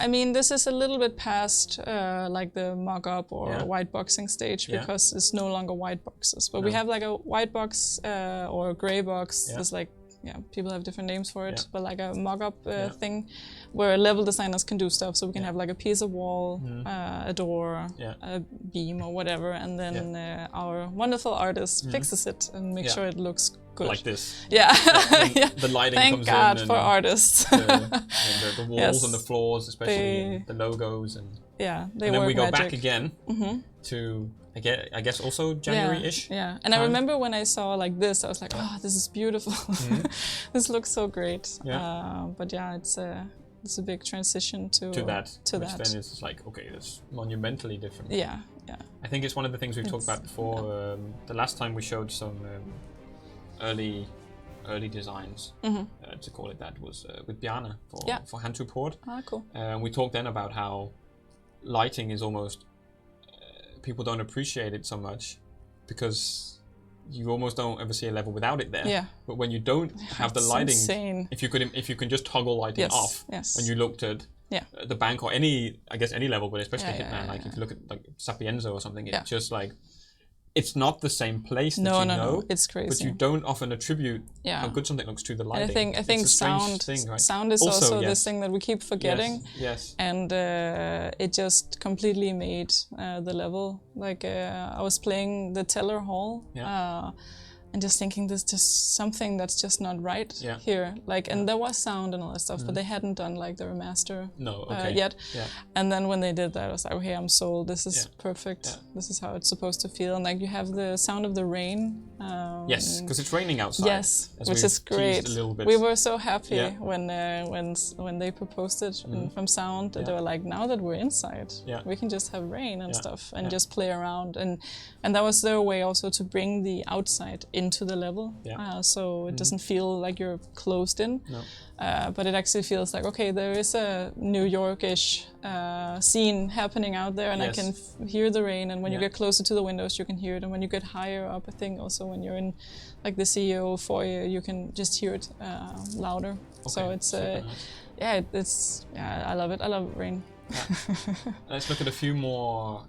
mean, this is a little bit past like the mock-up or white boxing stage, because it's no longer white boxes. But we have like a white box or a gray box. There's like, people have different names for it, but like a mock-up thing where level designers can do stuff. So we can have like a piece of wall, a door, a beam or whatever, and then our wonderful artist fixes it and makes sure it looks good. Like this. Yeah. The lighting Thank comes God in. for artists. The walls and the floors especially, and the logos. And they and then we go magic. back again to... I guess also January-ish. Yeah, and I remember when I saw like this, I was like, oh, this is beautiful. This looks so great. But yeah, it's a big transition to that. Which then is like, okay, that's monumentally different. Yeah. I think it's one of the things we've talked about before. The last time we showed some early designs, to call it that, was with Bjarne for Hand to Port. Ah, cool. We talked then about how lighting is almost... people don't appreciate it so much because you almost don't ever see a level without it there. Yeah. But when you don't have the It's lighting, insane. if you can just toggle lighting off when you looked at the bank or any level, but especially Hitman, like if you look at like Sapienza or something, it's just like it's not the same place that No, it's crazy. But you don't often attribute how good something looks to the lighting. And I think sound is also this thing that we keep forgetting. Yes. And it just completely made the level. Like I was playing the Teller Hall. And just thinking there's just something that's just not right here. Like, and there was sound and all that stuff, but they hadn't done like the remaster yet. Yeah. And then when they did that, I was like, okay, I'm sold. This is perfect. Yeah. This is how it's supposed to feel. And like you have the sound of the rain. Yes, because it's raining outside. Yes, which is great. We were so happy when they proposed it from sound. They were like, now that we're inside, we can just have rain and stuff and just play around. And that was their way also to bring the outside into the level, so it doesn't feel like you're closed in, but it actually feels like, okay, there is a New York-ish scene happening out there, and I can hear the rain, and when you get closer to the windows you can hear it, and when you get higher up, I think also when you're in like the CEO foyer, you can just hear it louder. Okay. So it's I love it. I love rain. Let's look at a few more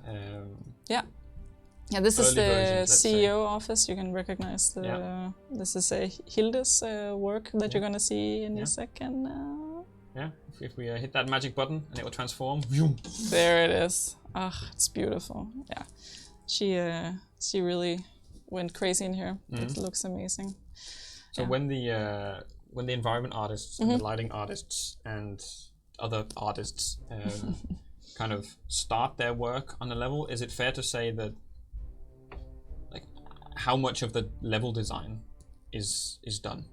this is the CEO office. You can recognize the. This is Hilde's work that you're gonna see in a second. If we hit that magic button and it will transform. There it is. It's beautiful. Yeah, she really went crazy in here. It looks amazing. So when the environment artists and the lighting artists and other artists kind of start their work on a level, is it fair to say that how much of the level design is done?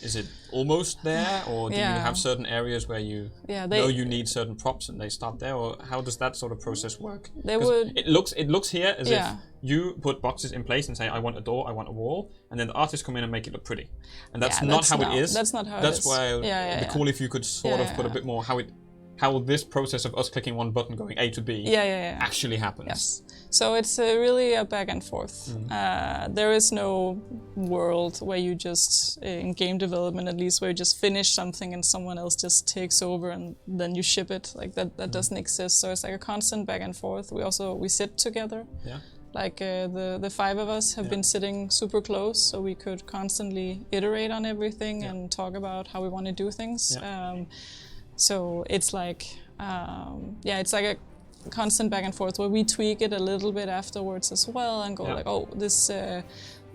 Is it almost there, or do you have certain areas where you know you need certain props and they start there, or how does that sort of process work? It looks here as if you put boxes in place and say, I want a door, I want a wall, and then the artists come in and make it look pretty. And that's not how it is. That's not how it is. That's why it'd be cool if you could sort of put a bit more how this process of us clicking one button going A to B actually happens. Yes. So it's really a back and forth. There is no world where you just, in game development at least, where you just finish something and someone else just takes over and then you ship it. Like that doesn't exist. So it's like a constant back and forth. We sit together. Yeah. Like the five of us have been sitting super close, so we could constantly iterate on everything and talk about how we want to do things. Yeah. So it's like, it's like a constant back and forth where we tweak it a little bit afterwards as well and go like, oh,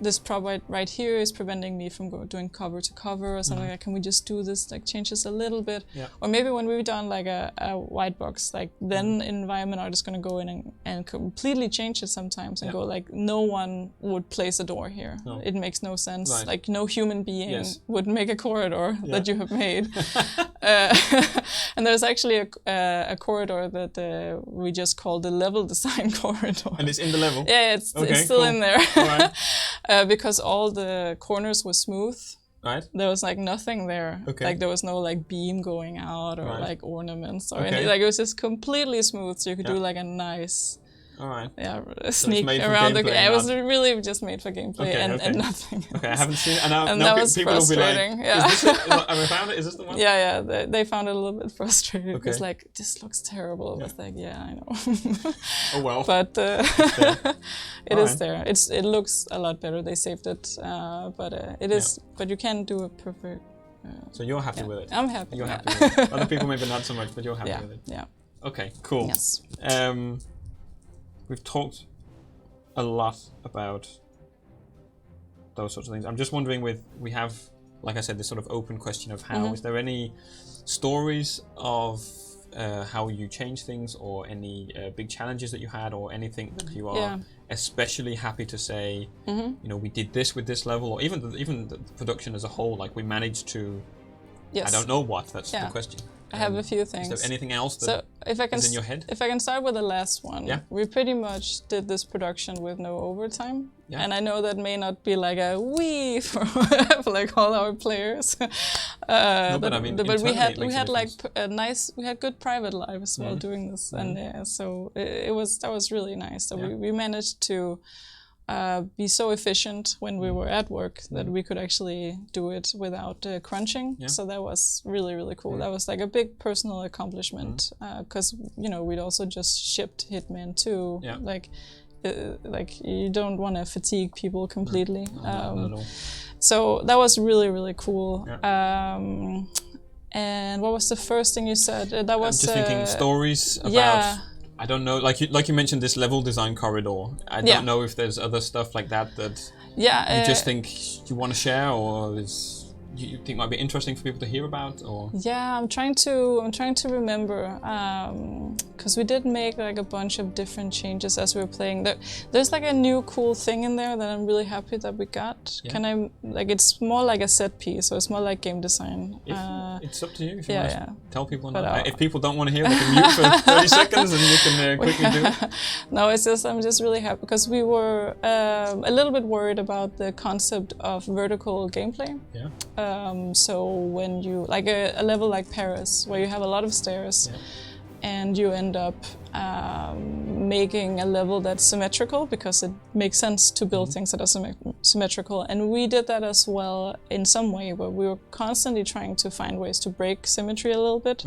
this prop right here is preventing me from doing cover to cover or something. Like, can we just do this, like change this a little bit? Yeah. Or maybe when we've done like a white box, like then environment art is going to go in and completely change it sometimes and go like, no one would place a door here. No. It makes no sense. Right. Like no human being would make a corridor that you have made. And there's actually a corridor that we just call the level design corridor. And it's in the level? Yeah, it's still in there. All right. Because all the corners were smooth. Right. There was like nothing there. Okay. Like there was no like beam going out or like ornaments or anything. Like it was just completely smooth. So you could do like a nice sneak around the. It was really just made for gameplay and nothing else. Okay, I haven't seen it. And now that was people will be like, is this the one? Yeah, they found it a little bit frustrating. Okay. It's like, this looks terrible. I was like, I know. Oh well. But it is there. It looks a lot better. They saved it, but it is. But you can't do it perfect. So you're happy with it? I'm happy. You're happy with it. Other people maybe not so much, but you're happy with it. Yeah. Okay, cool. Yes. We've talked a lot about those sorts of things. I'm just wondering, we have, like I said, this sort of open question of how. Is there any stories of how you change things, or any big challenges that you had, or anything that you are especially happy to say, you know, we did this with this level, or even the production as a whole, like we managed to, I don't know what, that's the question. I have a few things. Is there anything else that is in your head? If I can start with the last one, we pretty much did this production with no overtime. Yeah. And I know that may not be like a wee for like all our players. But I mean, we had like we had good private life as well doing this, and so that was really nice. So we managed to be so efficient when we were at work that we could actually do it without crunching. Yeah. So that was really, really cool. That was like a big personal accomplishment because, you know, we'd also just shipped Hitman 2. Yeah. Like you don't want to fatigue people completely. Not at all. So that was really, really cool. Yeah. And what was the first thing you said? That was I'm just thinking stories about. I don't know, like you mentioned this level design corridor. I don't know if there's other stuff like that you just think you want to share, or you think might be interesting for people to hear about, or I'm trying to remember because we did make like a bunch of different changes as we were playing. There's like a new cool thing in there that I'm really happy that we got. Can I like, it's more like a set piece, so it's more like game design. It's up to you if you want to tell people. If people don't want to hear, they can mute for 30 seconds and you can quickly do it. No, it's just I'm just really happy because we were a little bit worried about the concept of vertical gameplay. Yeah. So when you, like a level like Paris, where you have a lot of stairs, and you end up making a level that's symmetrical because it makes sense to build things that are symmetrical. And we did that as well in some way, where we were constantly trying to find ways to break symmetry a little bit,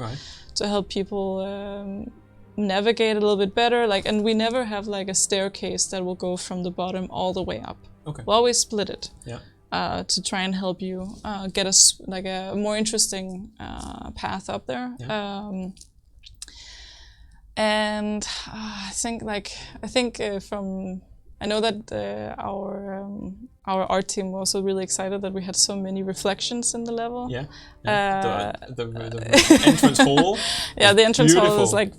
to help people navigate a little bit better. Like, and we never have like a staircase that will go from the bottom all the way up. Okay. We'll always split it. Yeah. To try and help you get us like a more interesting path up there. Yeah. And I think from I know that our art team was also really excited that we had so many reflections in the level. Yeah. The entrance hall. Yeah, the entrance hall is like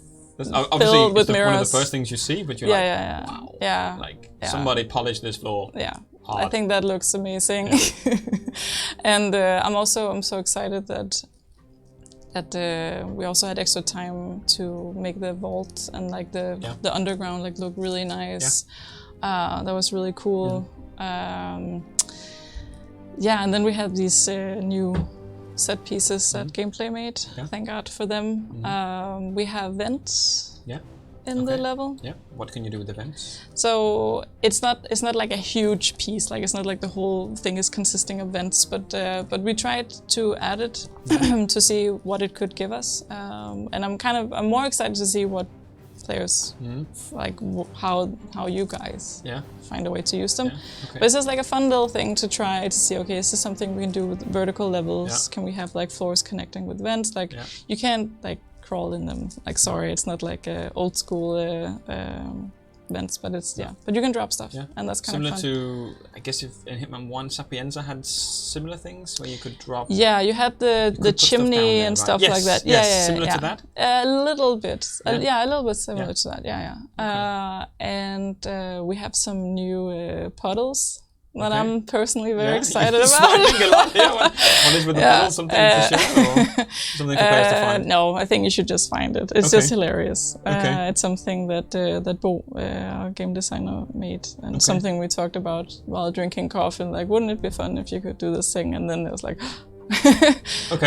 filled with mirrors. One of the first things you see, but you're wow. Yeah. Like somebody polished this floor. Yeah. Hard. I think that looks amazing. Yeah. And I'm so excited that we also had extra time to make the vault and like the underground like look really nice. Yeah. That was really cool. And then we had these new set pieces that Gameplay made. Yeah. Thank God for them. We have vents. Yeah. In the level. Yeah. What can you do with the vents? So it's not like a huge piece. Like it's not like the whole thing is consisting of vents, but we tried to add it to see what it could give us. And I'm more excited to see what players like how you guys find a way to use them. Yeah. Okay. But it's just like a fun little thing to try to see. Okay, is this something we can do with vertical levels? Yeah. Can we have like floors connecting with vents? Like you can't like crawl in them. Like, sorry, it's not like old school vents, but it's but you can drop stuff, and that's kind of fun. Similar to, I guess, if in Hitman 1, Sapienza had similar things where you could drop. Yeah, you had the chimney and stuff like that. Similar to that. A little bit. A little bit similar to that. Okay. And we have some new puddles that I'm personally very excited about. A lot here. What is with the puddles? Something to share, or something for players to find? No, I think you should just find it. It's just hilarious. It's something that Bo, our game designer, made, and something we talked about while drinking coffee. And like, wouldn't it be fun if you could do this thing? And then it was like,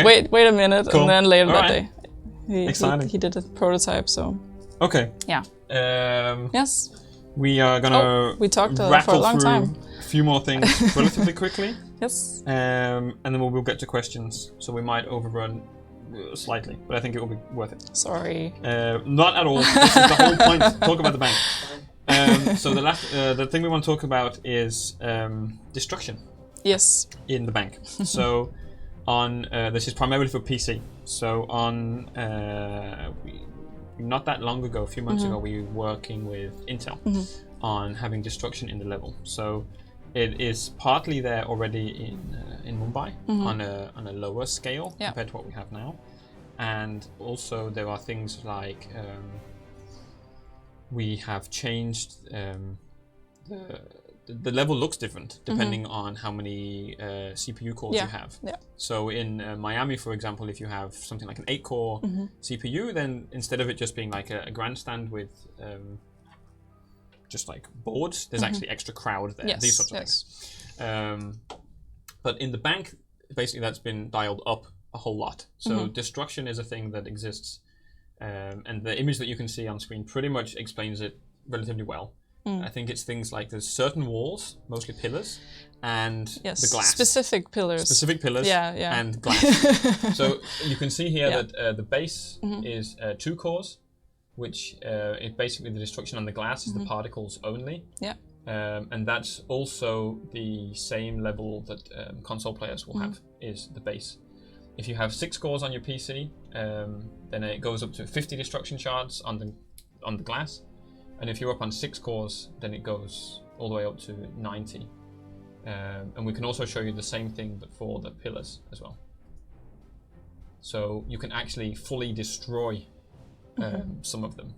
wait a minute, and then later that day, he did a prototype. So yes, we are gonna we talked for a long time. Few more things relatively quickly. Yes. And then we'll get to questions. So we might overrun slightly, but I think it will be worth it. Sorry. Not at all. This is the whole point. Talk about the bank. So the thing we want to talk about is destruction. Yes. In the bank. So on this is primarily for PC. So on not that long ago, a few months ago, we were working with Intel on having destruction in the level. So it is partly there already in Mumbai on a lower scale compared to what we have now, and also there are things like we have changed the level looks different depending on how many CPU cores you have. Yeah. So in Miami, for example, if you have something like an 8-core CPU, then instead of it just being like a grandstand with just like boards, there's actually extra crowd there, these sorts of things. But in the bank, basically that's been dialed up a whole lot. So destruction is a thing that exists, and the image that you can see on screen pretty much explains it relatively well. I think it's things like there's certain walls, mostly pillars, and the glass. Specific pillars. And glass. So you can see here that the base is 2 cores, which is basically the destruction on the glass is the particles only. Yeah. And that's also the same level that console players will have, is the base. If you have 6 cores on your PC, then it goes up to 50 destruction shards on the glass. And if you're up on 6 cores, then it goes all the way up to 90. And we can also show you the same thing, but for the pillars as well. So you can actually fully destroy some of them.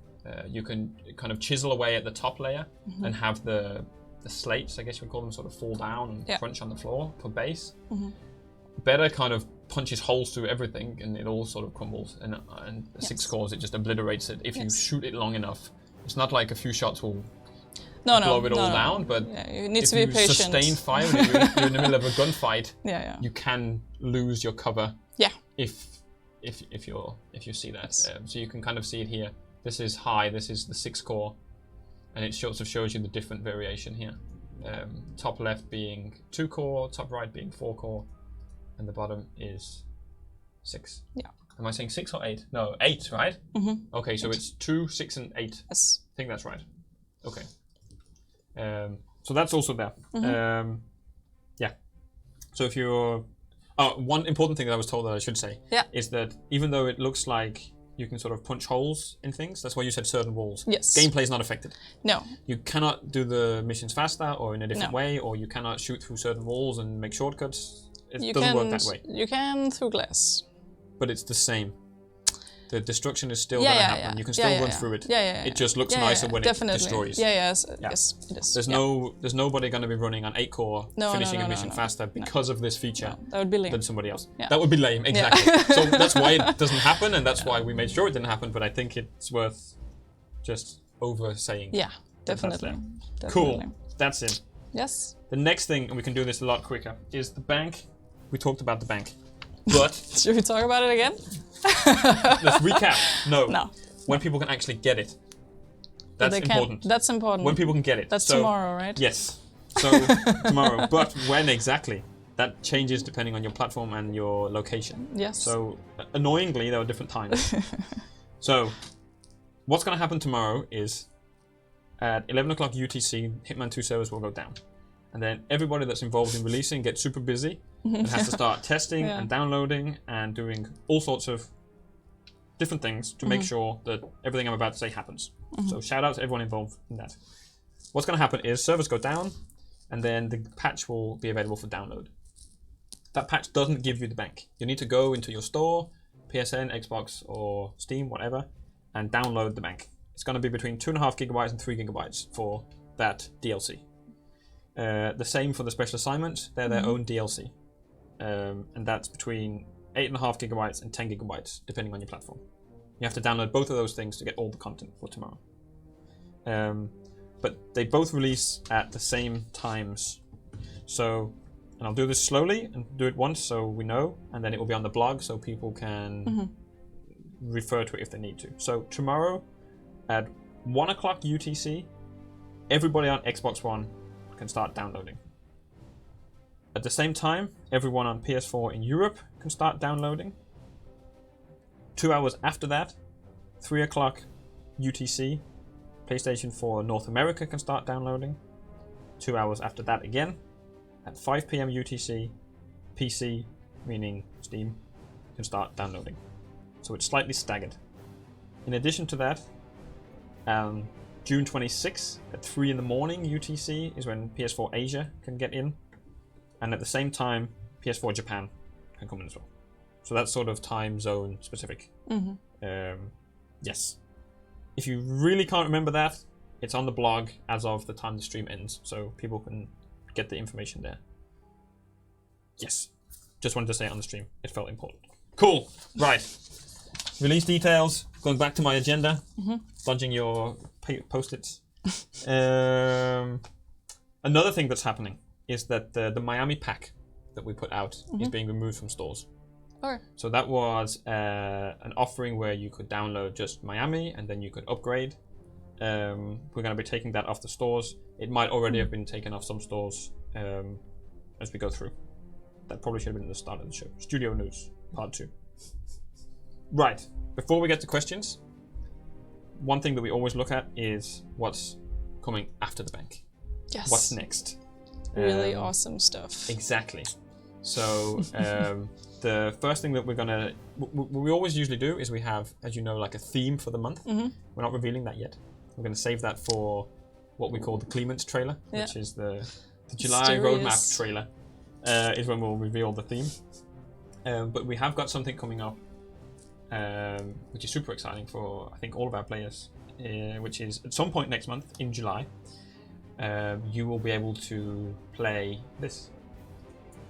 You can kind of chisel away at the top layer and have the slates, I guess you would call them, sort of fall down and crunch on the floor for base. Better kind of punches holes through everything and it all sort of crumbles. And the 6 cores, it just obliterates it if you shoot it long enough. It's not like a few shots will blow it all down, but you need to be patient. If you sustain fire and you're in the middle of a gunfight, you can lose your cover. Yeah. If you see that, so you can kind of see it here. This is high. This is the 6 core, and it sort of shows you the different variation here. Top left being 2 core, top right being 4 core, and the bottom is 6. Yeah. Am I saying 6 or 8? No, 8, right? Okay, so it's 2, 6, and 8. Yes. I think that's right. Okay. So that's also there. Yeah. So if you're... one important thing that I was told that I should say is that even though it looks like you can sort of punch holes in things, that's why you said certain walls. Yes. Gameplay is not affected. No. You cannot do the missions faster or in a different way, or you cannot shoot through certain walls and make shortcuts. It doesn't work that way. You can through glass. But it's the same. The destruction is still going to happen. You can still run through it. It just looks nicer when it destroys. Yes, it is. There's nobody going to be running on 8 core finishing a mission faster because of this feature that would be lame. than somebody else. That would be lame, exactly. So that's why it doesn't happen, and that's why we made sure it didn't happen, but I think it's worth just over saying. Yeah, definitely. Cool. That's it. Yes. The next thing, and we can do this a lot quicker, is the bank. We talked about the bank. But should we talk about it again? Let's recap. No. When people can actually get it. That's important. That's important. When people can get it. That's tomorrow, right? Yes. So tomorrow. But when exactly? That changes depending on your platform and your location. Yes. So annoyingly, there are different times. So what's going to happen tomorrow is at 11 o'clock UTC, Hitman 2 servers will go down. And then everybody that's involved in releasing gets super busy and has to start testing and downloading and doing all sorts of different things to make sure that everything I'm about to say happens. So shout out to everyone involved in that. What's going to happen is servers go down and then the patch will be available for download. That patch doesn't give you the bank. You need to go into your store, PSN, Xbox, or Steam, whatever, and download the bank. It's going to be between 2.5 gigabytes and 3 gigabytes for that DLC. The same for the special assignments. They're their own DLC. And that's between 8.5 gigabytes and 10 gigabytes, depending on your platform. You have to download both of those things to get all the content for tomorrow. But they both release at the same times. So, and I'll do this slowly and do it once so we know, and then it will be on the blog so people can refer to it if they need to. So tomorrow at 1 o'clock UTC, everybody on Xbox One can start downloading. At the same time, everyone on PS4 in Europe can start downloading. 2 hours after that, 3 o'clock UTC, PlayStation 4 North America can start downloading. 2 hours after that again, at 5 PM UTC, PC, meaning Steam, can start downloading. So it's slightly staggered. In addition to that, June 26th at 3 in the morning UTC is when PS4 Asia can get in. And at the same time, PS4 Japan can come in as well. So that's sort of time zone specific. Yes. If you really can't remember that, it's on the blog as of the time the stream ends. So people can get the information there. Yes. Just wanted to say it on the stream. It felt important. Cool. Right. Release details. Going back to my agenda. Dodging your post-its. Another thing that's happening is that the Miami pack that we put out is being removed from stores. Okay. So that was an offering where you could download just Miami and then you could upgrade. we're going to be taking that off the stores. It might already have been taken off some stores as we go through. That probably should have been at the start of the show. Studio news, part 2. Right, before we get to questions, one thing that we always look at is what's coming after the bank. Yes. What's next? Really awesome stuff. Exactly. So the first thing that we're gonna, what we always usually do is we have, as you know, like a theme for the month. Mm-hmm. We're not revealing that yet. We're gonna save that for what we call the Clements trailer, which is the July roadmap trailer, is when we'll reveal the theme. But we have got something coming up, which is super exciting for, I think, all of our players, which is at some point next month in July, you will be able to play this,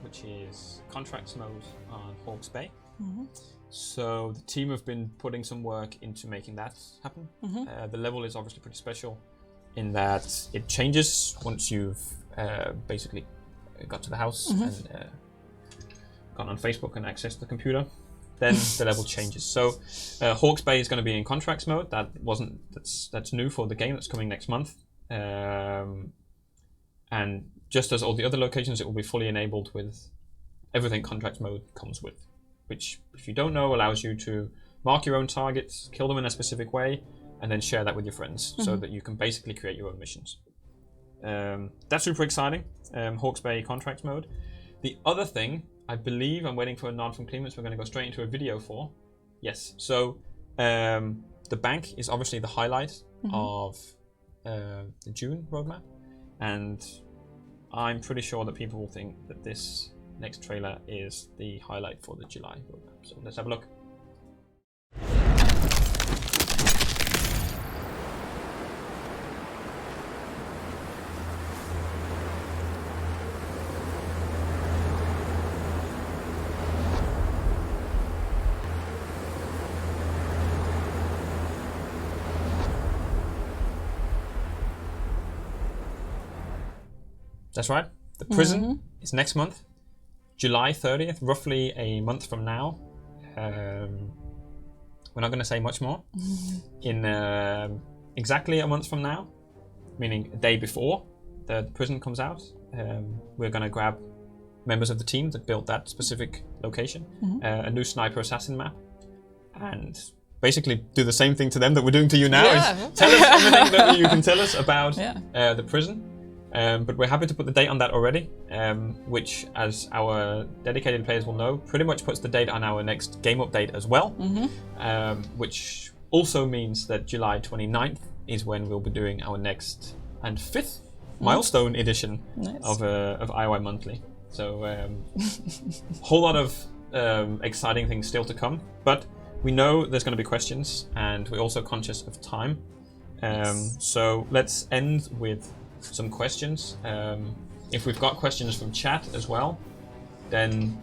which is Contracts mode on Hawke's Bay. Mm-hmm. So the team have been putting some work into making that happen. Mm-hmm. The level is obviously pretty special in that it changes once you've basically got to the house and gone on Facebook and accessed the computer. Then the level changes. So Hawke's Bay is going to be in Contracts mode. That's new for the game that's coming next month. And just as all the other locations, it will be fully enabled with everything Contracts mode comes with, which, if you don't know, allows you to mark your own targets, kill them in a specific way, and then share that with your friends so that you can basically create your own missions. That's super exciting, Hawke's Bay Contracts mode. The other thing, I believe, I'm waiting for a nod from Clements, we're going to go straight into a video for. Yes, so the bank is obviously the highlight of the June roadmap, and I'm pretty sure that people will think that this next trailer is the highlight for the July roadmap. So let's have a look. That's right. The prison is next month, July 30th, roughly a month from now. We're not going to say much more. In exactly a month from now, meaning a day before the prison comes out, we're going to grab members of the team that built that specific location, a new sniper assassin map, and basically do the same thing to them that we're doing to you now. Is tell us everything that you can tell us about the prison. But we're happy to put the date on that already, which, as our dedicated players will know, pretty much puts the date on our next game update as well, which also means that July 29th is when we'll be doing our next and 5th milestone edition of IOI Monthly. So whole lot of exciting things still to come, but we know there's going to be questions, and we're also conscious of time. So let's end with some questions. If we've got questions from chat as well, then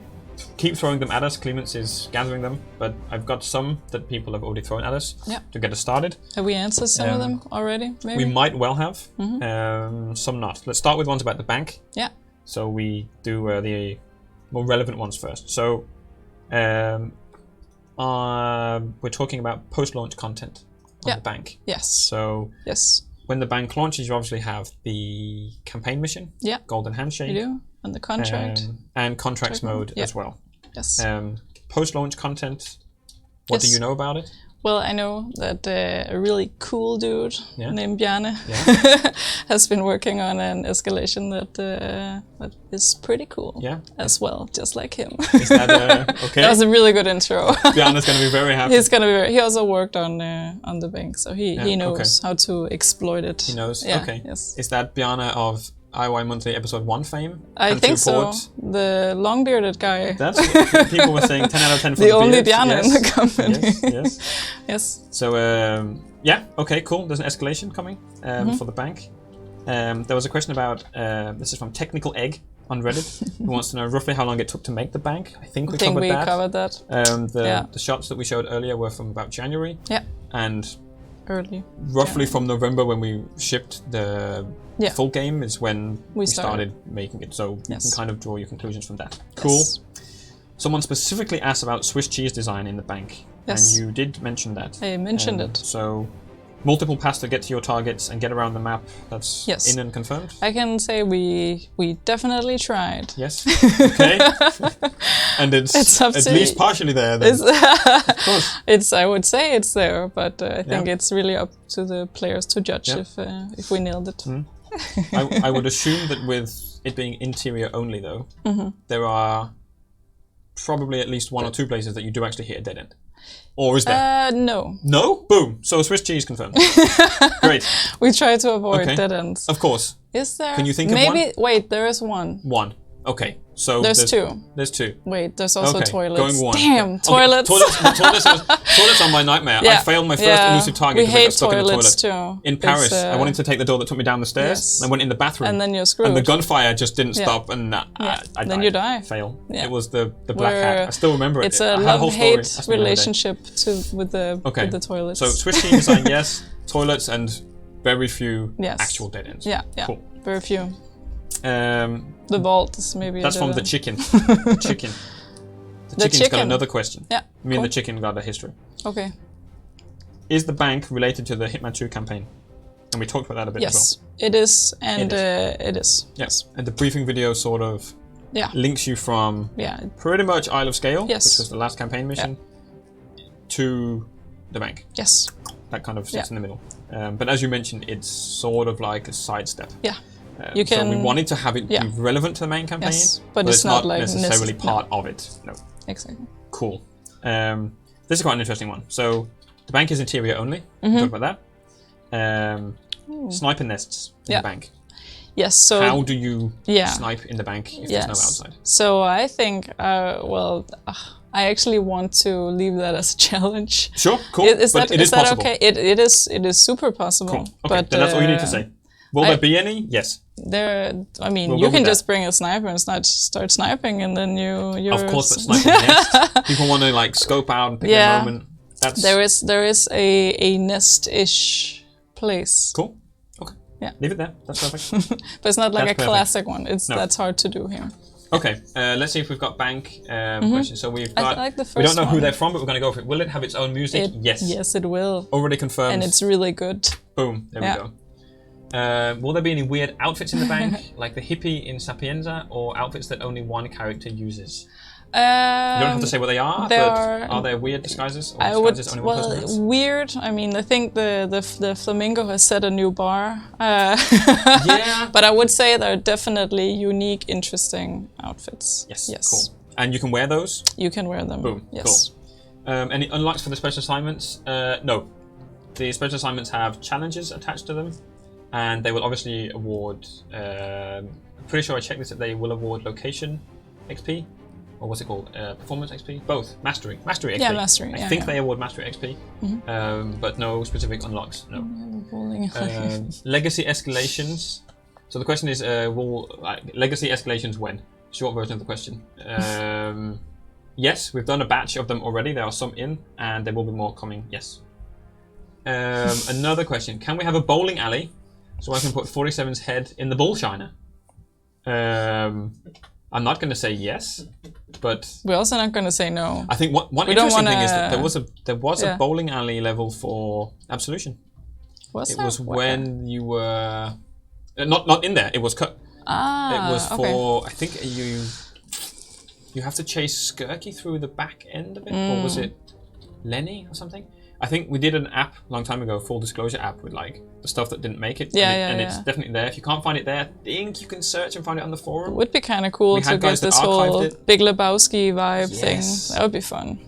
keep throwing them at us. Clements is gathering them, but I've got some that people have already thrown at us to get us started. Have we answered some of them already? Maybe? We might well have, some not. Let's start with ones about the bank. Yeah. So we do the more relevant ones first. So we're talking about post-launch content on the bank. Yes. So when the bank launches, you obviously have the campaign mission, Golden Handshake. You do, and the contract. And contracts mode as well. Yes. Post-launch content, what do you know about it? Well, I know that a really cool dude named Bjarne has been working on an escalation that is pretty cool as well, just like him. Is that okay? That was a really good intro. Bjarne's going to be very happy. He's going to be. He also worked on the bank, so he knows how to exploit it. He knows. Yeah, okay. Yes. Is that Bjarne of IOI Monthly Episode 1 fame? I think so. The long-bearded guy. That's what people were saying. 10 out of 10 for the only beard. Bjarne in the company. Yes. So, okay, cool. There's an escalation coming for the bank. There was a question about, this is from Technical Egg on Reddit, who wants to know roughly how long it took to make the bank. I think we covered that. The shots that we showed earlier were from about January. Yeah. And early. Roughly from November, when we shipped the full game, is when we started making it. So you can kind of draw your conclusions from that. Cool. Someone specifically asked about Swiss cheese design in the bank. Yes. And you did mention that. I mentioned it. So multiple paths to get to your targets and get around the map. That's Yes. in and confirmed. I can say we definitely tried. Yes. Okay. And it's up at to least you. partially there. Then. Of course. I would say it's there, but I think Yeah. it's really up to the players to judge Yeah. if we nailed it. I would assume that with it being interior only, though, there are probably at least 1 or 2 places that you do actually hit a dead end. Or is there? No. No? Boom. So Swiss cheese confirmed. Great. We try to avoid Okay. dead ends. Of course. Is there? Can you think of Maybe, wait, there is one. One. Okay. So There's 2. There's 2. Wait, there's also Okay, toilets. going 1. Damn, Okay, toilets. Toilets are my nightmare. I failed my first elusive target we because I hate got stuck in the toilets toilet. too. In Paris, It's, I wanted to take the door that took me down the stairs. Yes. And I went in the bathroom. And then you're screwed. And the gunfire just didn't Yeah. stop, and I Then died. you die. Fail. Yeah. It was the black hat. I still remember it. It's I a had a whole story. I love-hate still remember the day. relationship with the toilets. So Swiss cheese design, yes. Toilets and very few Yes. actual dead ends. Yeah. Cool. Very few. The The vault is maybe. That's a from the dead chicken. Chicken. The The chicken's chicken. got another question. end. Yeah. Me cool. and the chicken got a history. Okay. Is the bank related to the Hitman 2 campaign? And we talked about that a bit as well. Yes, it is, and it is. Yes. And the briefing video sort of Yeah. links you from Yeah. pretty much Isle of Scale, Yes. which was the last campaign mission, to the bank. Yes. That kind of sits Yeah. in the middle. But as you mentioned, it's sort of like a sidestep. Yeah. You So we can- wanted to have it Yeah. be relevant to the main campaign, Yes, but it's not like necessarily necess- part of it. No. Exactly. Cool. This is quite an interesting one. So the bank is interior only. We'll talk about that. Sniper nests in Yeah. the bank. Yes. So. How do you Yeah. snipe in the bank if Yes. there's no outside? So I think, I actually want to leave that as a challenge. Sure, cool. Is but that, it is is that possible. okay? It is super possible. Cool. Okay, But, then that's all you need to say. Will there be any? Yes. There, I mean, We'll you go can with just bring a sniper and start sniping, and then you're. Of course, but sniping nest. People want to like scope out and pick Yeah. their moment. That's There is a nest-ish place, cool. Okay. Yeah. Leave it there. That's perfect. but it's not like That's a perfect. classic one. No. That's hard to do here. Okay. Let's see if we've got bank questions. So we've got. like the we don't first know who one. they're from, but we're going to go for it. Will it have its own music? Yes. Yes, it will, Already confirmed. and it's really good. Boom. There Yeah. we go. Will there be any weird outfits in the bank, like the hippie in Sapienza, or outfits that only one character uses? You don't have to say what they are, but are there weird disguises, or I would. disguises only one person has? Weird. I mean, I think the flamingo has set a new bar. Yeah. But I would say they're definitely unique, interesting outfits. Yes. Cool. And you can wear those? You can wear them. Boom. Yes. Cool. Any unlocks for the special assignments? No. The special assignments have challenges attached to them, and they will obviously award. I'm pretty sure I checked this that they will award location XP, or what's it called? Performance XP? Both. Mastery XP. Yeah, mastery. I think they award mastery XP, but no specific unlocks. No. Bowling. Legacy escalations. So the question is, will legacy escalations when? Short version of the question. Yes, we've done a batch of them already. There are some in, and there will be more coming. Yes. Another question: can we have a bowling alley so I can put 47's head in the bull shiner? I'm not going to say yes, but We're also not going to say no. I think one We don't interesting thing wanna- is that there was Yeah. a bowling alley level for Absolution. Was It there? was What? when you were not in there. It was cut. It was okay. for I think you have to chase Skirky through the back end of it, or was it Lenny or something? I think we did an app a long time ago, full disclosure app with like the stuff that didn't make it. And it's definitely there. If you can't find it there, I think you can search and find it on the forum. It would be kind of cool We to had get guys that this whole archived it. Big Lebowski vibe Yes. thing. That would be fun.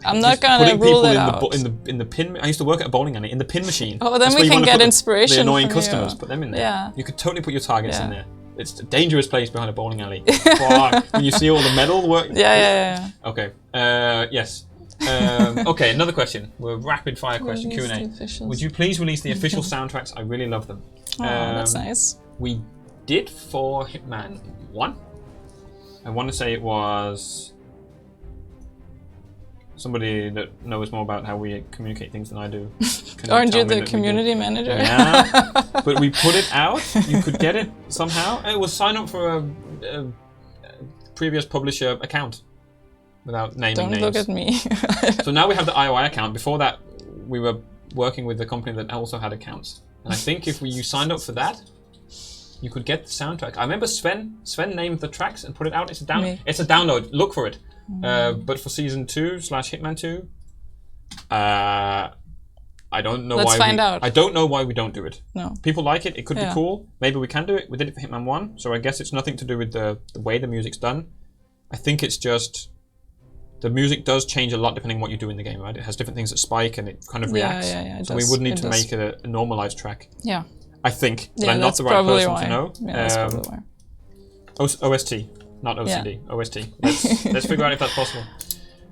I'm not Just gonna putting rule people it in out. in the pin. I used to work at a bowling alley in the pin machine. Oh, then That's we where you can wanna get put the inspiration annoying from you. customers, put them in there. Yeah. You could totally put your targets Yeah. in there. It's a dangerous place behind a bowling alley. Fuck. When you see all the metal work. Yeah. Okay. Yes. Okay. Another question. We're rapid fire question Release the Q&A. officials. Would you please release the official soundtracks? I really love them. Oh, that's nice. We did for Hitman 1. I want to say it was somebody that knows more about how we communicate things than I do. Can Aren't tell you me the that we did? community manager? Yeah, but we put it out. You could get it somehow. It was sign up for a previous publisher account without naming Don't names. look at me. So now we have the IOI account. Before that, we were working with a company that also had accounts. And I think if you signed up for that, you could get the soundtrack. I remember Sven named the tracks and put it out. It's a download. Look for it. But for season 2/Hitman 2, I don't know Let's find out. I don't know why we don't do it. No. People like it. It could be cool. Maybe we can do it. We did it for Hitman 1, so I guess it's nothing to do with the way the music's done. I think it's just the music does change a lot depending on what you do in the game, right? It has different things that spike and it kind of reacts. So we would need to make it a normalized track. Yeah. I think. But Yeah, I'm not the right person to know. Yeah, that's probably why. OST, not OCD. OST. Let's figure out if that's possible.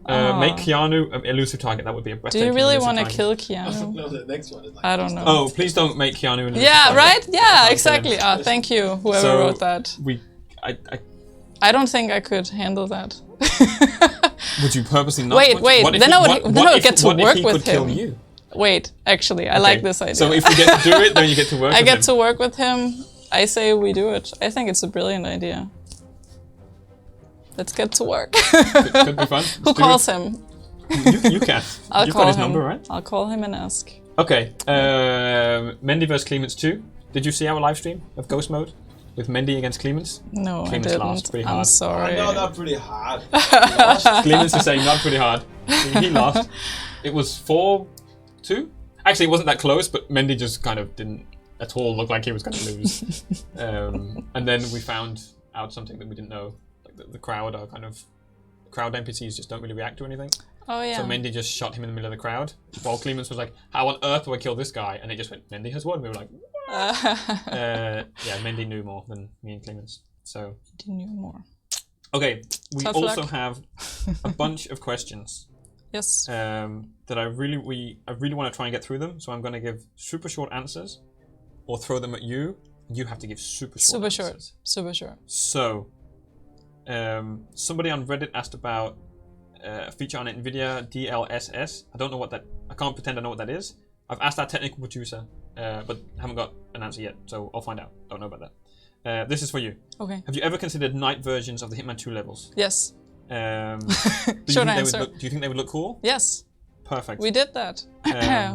Make Keanu an elusive target. That would be a breathtaking. Do you really want to kill Keanu? No, the next one is like. I don't know. Oh, please don't make Keanu an elusive Yeah, target. right? Yeah, exactly. Thank you, whoever wrote that. I don't think I could handle that. Would you purposely not? Wait. Then I would get to work if he with could kill him. you? Wait, actually, I like this idea. So if we get to do it, then you get to work with him. I get to work with him. I say we do it. I think it's a brilliant idea. Let's get to work. Could be fun. Who calls him? You can. I'll You've call got his him. number, right? I'll call him and ask. Okay. Mendy vs Clemens 2. Did you see our live stream of Ghost Mode with Mendy against Clemens? No, Clemens I didn't. lost pretty hard. I'm sorry. I know that pretty hard. Clemens is saying not pretty hard. He lost. It was 4-2. Actually, it wasn't that close, but Mendy just kind of didn't at all look like he was going to lose. And then we found out something that we didn't know. Like the crowd are crowd NPCs just don't really react to anything. Oh yeah. So Mendy just shot him in the middle of the crowd, while Clemens was like, "How on earth do I kill this guy?" And it just went, "Mendy has won." We were like, yeah, Mendy knew more than me and Clemens. So He knew more. okay, we Tough also luck. have a bunch of questions. Yes. That I really want to try and get through them. So I'm going to give super short answers, or throw them at you. You have to give super short answers. Super short. So, somebody on Reddit asked about a feature on NVIDIA DLSS. I don't know what that. I can't pretend I know what that is. I've asked our technical producer, but haven't got an answer yet. So I'll find out. Don't know about that. This is for you. Okay. Have you ever considered night versions of the Hitman 2 levels? Yes. Short answer. Do you think they would look cool? Yes. Perfect. We did that.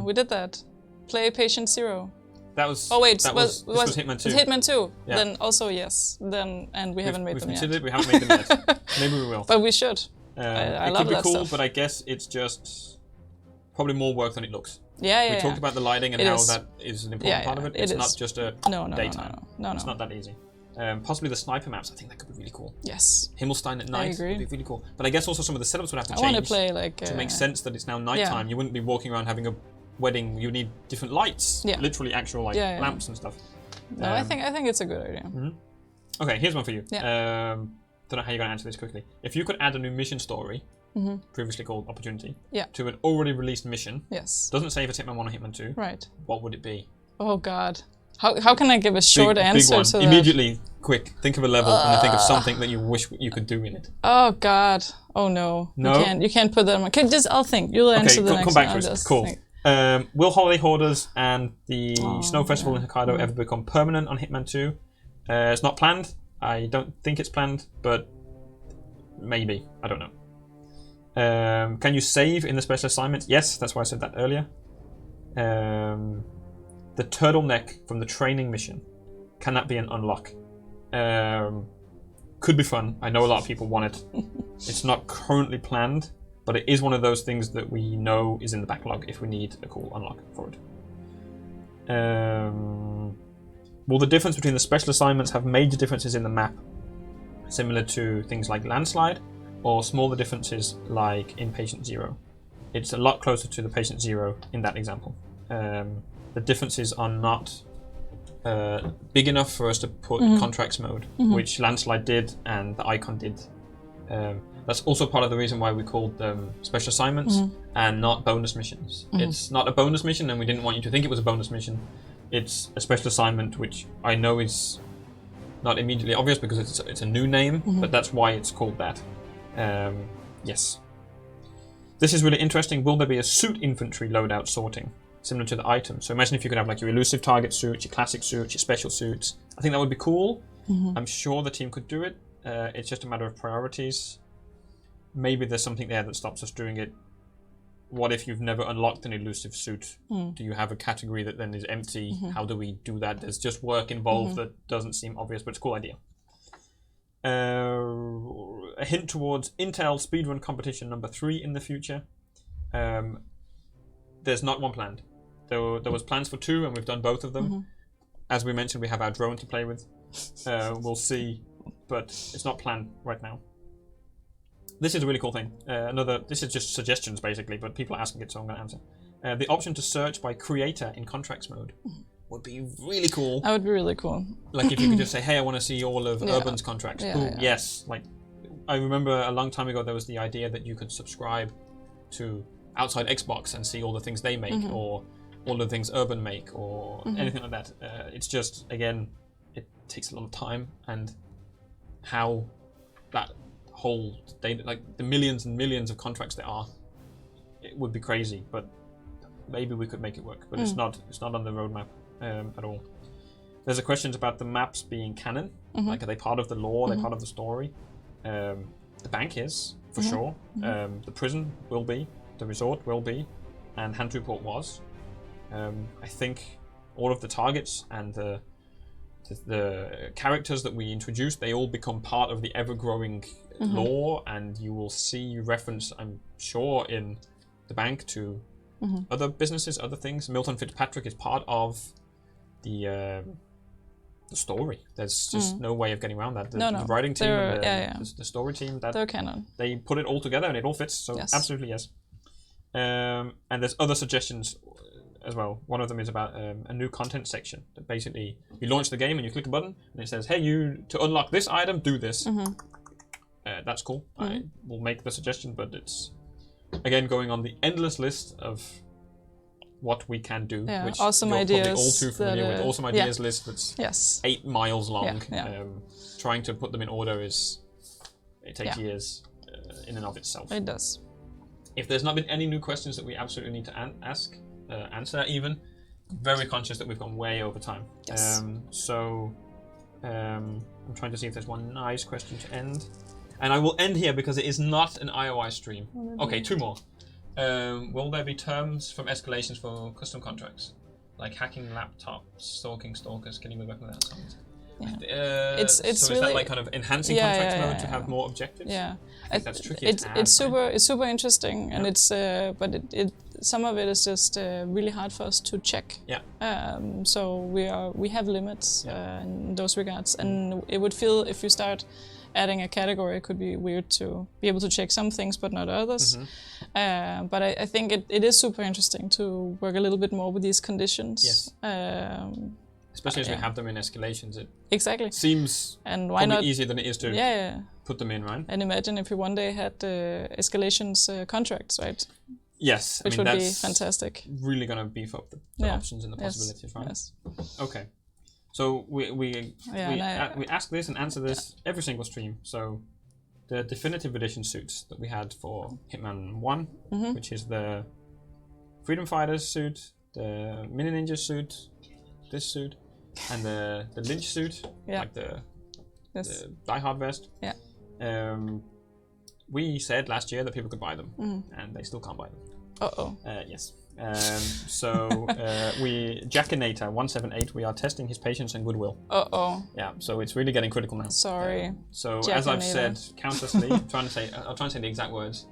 We did that. Play Patient Zero. That was. Oh wait, this was Hitman 2. Hitman 2. Yeah. Then also yes. And we haven't made them yet. We've considered it. We haven't made them yet. Maybe we will. But we should. I it love could be that cool, stuff. but I guess it's just probably more work than it looks. Yeah. We talked about the lighting and It how is. that is an important part of it. It's not just a daytime. No. It's not that easy. Possibly the sniper maps. I think that could be really cool. Yes. Himmelstein at night agree. would be really cool. But I guess also some of the setups would have to I change. want to play like to make sense that it's now nighttime. You wouldn't be walking around having a wedding. You need different lights. Yeah. Literally actual lamps and stuff. No, I think it's a good idea. Okay, here's one for you. Yeah. Don't know how you're going to answer this quickly. If you could add a new mission story, previously called Opportunity, to an already released mission, Yes. doesn't say if it's Hitman 1 or Hitman 2, Right. what would it be? Oh God. How can I give a short answer big one. to that? Immediately, quick. Think of a level and then think of something that you wish you could do in it. Oh God. Oh no. No? You can't put that on. Okay, I'll think. You'll answer the next come back one. to I'll us. just Cool. think. Will Holiday Hoarders and the Snow Festival in Hokkaido ever become permanent on Hitman 2? It's not planned. I don't think it's planned, but maybe. I don't know. Can you save in the special assignments? Yes, that's why I said that earlier. The turtleneck from the training mission, can that be an unlock? Could be fun. I know a lot of people want it. It's not currently planned, but it is one of those things that we know is in the backlog if we need a cool unlock for it. Will the difference between the special assignments have major differences in the map, similar to things like Landslide, or smaller differences like in Patient Zero? It's a lot closer to the Patient Zero in that example. The differences are not big enough for us to put contracts mode, which Landslide did and the Icon did. That's also part of the reason why we called them special assignments and not bonus missions. It's not a bonus mission, and we didn't want you to think it was a bonus mission. It's a special assignment, which I know is not immediately obvious because it's a new name, but that's why it's called that. Yes. This is really interesting. Will there be a suit infantry loadout sorting, similar to the items? So imagine if you could have like your elusive target suits, your classic suits, your special suits. I think that would be cool. I'm sure the team could do it. It's just a matter of priorities. Maybe there's something there that stops us doing it what if you've never unlocked an elusive suit? Do you have a category that then is empty? How do we do that? There's just work involved that doesn't seem obvious, but it's a cool idea. A hint towards Intel speedrun competition number 3 in the future. There's not one planned. There was plans for 2, and we've done both of them. As we mentioned, we have our drone to play with. We'll see, but it's not planned right now. This is a really cool thing. This is just suggestions basically, but people are asking it, so I'm going to answer. The option to search by creator in contracts mode would be really cool. That would be really cool. Like if you could just say, hey, I want to see all of Urban's contracts. Boom, yes. Like I remember a long time ago there was the idea that you could subscribe to outside Xbox and see all the things they make, or all the things Urban make, or anything like that. It's just, again, it takes a lot of time, and how that whole data, like the millions and millions of contracts there are, it would be crazy, but maybe we could make it work. But it's not on the roadmap at all. There's a questions about the maps being canon. Like, are they part of the lore? Are they part of the story? The bank is, for sure. The prison will be. The resort will be. And Hantuport was. I think all of the targets and the characters that we introduced, they all become part of the ever-growing lore, and you will see reference, I'm sure, in the bank to other businesses, other things. Milton Fitzpatrick is part of the story. There's just no way of getting around that. The writing team and the story team, they're canon. They put it all together and it all fits, so absolutely yes. And there's other suggestions as well. One of them is about a new content section. That basically, you launch the game and you click a button and it says, hey, to unlock this item, do this. That's cool. I will make the suggestion, but it's, again, going on the endless list of what we can do, which awesome you're ideas probably all too familiar with. Awesome ideas list that's 8 miles long. Trying to put them in order it takes years in and of itself. It does. If there's not been any new questions that we absolutely need to answer even, very conscious that we've gone way over time. Yes. I'm trying to see if there's one nice question to end. And I will end here because it is not an IOI stream. Okay, 2 more. Will there be terms from escalations for custom contracts? Like hacking laptops, stalking stalkers, can you move back to that sound? It's so really, is that like kind of enhancing contract mode to have more objectives? Yeah, I think that's tricky. It's super interesting, and it's but some of it is just really hard for us to check. So we have limits in those regards, and it would feel, if you start adding a category, it could be weird to be able to check some things but not others. But I think it is super interesting to work a little bit more with these conditions. Yes. Especially as we have them in escalations, it seems and why not easier than it is to put them in, right? And imagine if we one day had escalations contracts, right? Yes, which would be fantastic. Really going to beef up the options and the possibilities, right? Yes. Okay. So we ask this and answer this every single stream. So the definitive edition suits that we had for Hitman 1, which is the Freedom Fighters suit, the Mini Ninja suit, this suit, and the Lynch suit, like the Die Hard vest. We said last year that people could buy them, and they still can't buy them. Yes. Jackinator 178, we are testing his patience and goodwill. Yeah, so it's really getting critical now. Sorry. So as I've said countlessly, I'll try and say the exact words.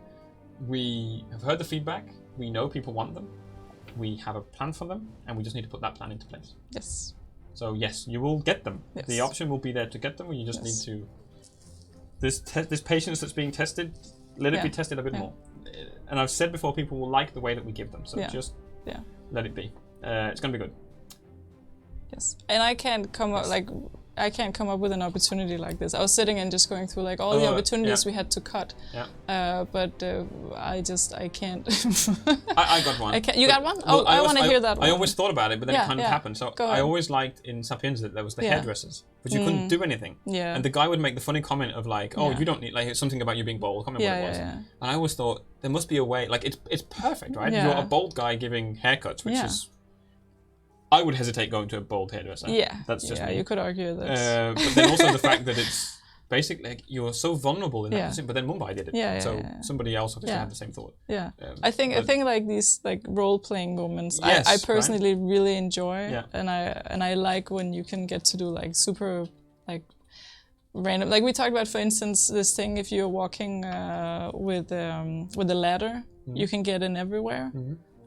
We have heard the feedback. We know people want them. We have a plan for them, and we just need to put that plan into place. Yes. So yes, you will get them. Yes. The option will be there to get them. You just need to. This patience that's being tested, let it be tested a bit more. And I've said before, people will like the way that we give them. So just let it be. It's going to be good. Yes. And I can't come up with an opportunity like this. I was sitting and just going through like all the opportunities we had to cut. But I can't. I got one. You got one? Well, I want to hear that one. I always thought about it, but then it kind of happened. So I always liked in Sapienza that there was the hairdressers, but you couldn't do anything. Yeah. And the guy would make the funny comment of like, oh, you don't need, like, something about you being bold. I can't remember what it was. And I always thought there must be a way, like it's perfect, right? You're a bald guy giving haircuts, which is... I would hesitate going to a bald hairdresser. Yeah, that's just me. You could argue that. But then also the fact that it's basically like, you're so vulnerable in that position. But then Mumbai did it. So somebody else obviously had the same thought. Yeah, I think like these like role playing moments, yes, I personally really enjoy, Yeah. and I like when you can get to do like super like random. Like we talked about, for instance, this thing if you're walking with a ladder, you can get in everywhere.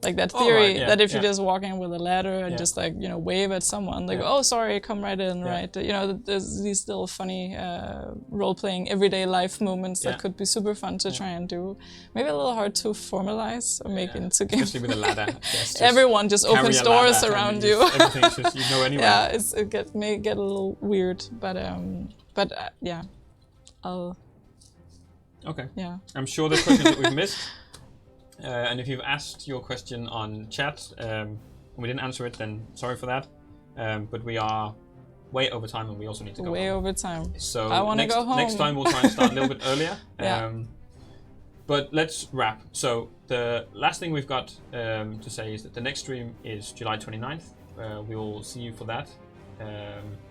Like that theory that if you're just walking with a ladder and just like, you know, wave at someone, like, oh, sorry, come right in, right? You know, there's these little funny role-playing everyday life moments that could be super fun to try and do. Maybe a little hard to formalize or make into games. Especially with a ladder. Everyone just opens doors around you. Everything's just, you know, anyway. Yeah, it may get a little weird, but yeah, Okay. Yeah. I'm sure there's questions that we've missed. And if you've asked your question on chat and we didn't answer it, then sorry for that. But we are way over time and we also need to go way home. over time. So I want to go home. Next time we'll try and start a little bit earlier. Yeah. But let's wrap. So the last thing we've got to say is that the next stream is July 29th. We will see you for that.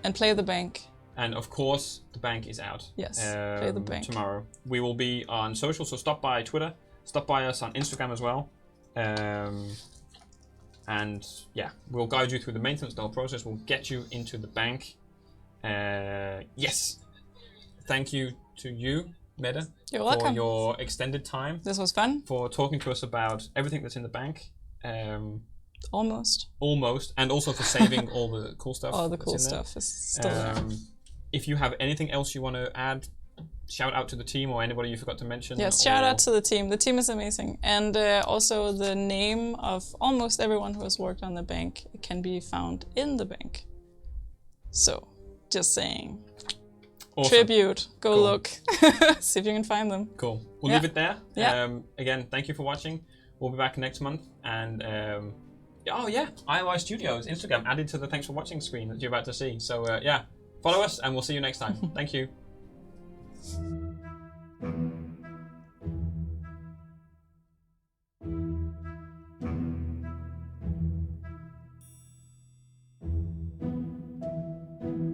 And play the bank. And of course, the bank is out. Yes, play the bank. Tomorrow. We will be on social, so stop by Twitter. Stop by us on Instagram as well. And yeah, we'll guide you through the maintenance, the whole process. We'll get you into the bank. Yes. Thank you to you, Mette. You're welcome. For your extended time. This was fun. For talking to us about everything that's in the bank. Almost. And also for saving all the cool stuff. All the cool stuff is still there. If you have anything else you want to add, shout out to the team or anybody you forgot to mention. Yes, shout out to the team. The team is amazing. And also the name of almost everyone who has worked on the bank can be found in the bank. So, just saying. Awesome. Tribute. Go look. See if you can find them. Cool. We'll leave it there. Yeah. Again, thank you for watching. We'll be back next month. And oh yeah, IOI Studios, Instagram added to the thanks for watching screen that you're about to see. So yeah, follow us and we'll see you next time. Thank you.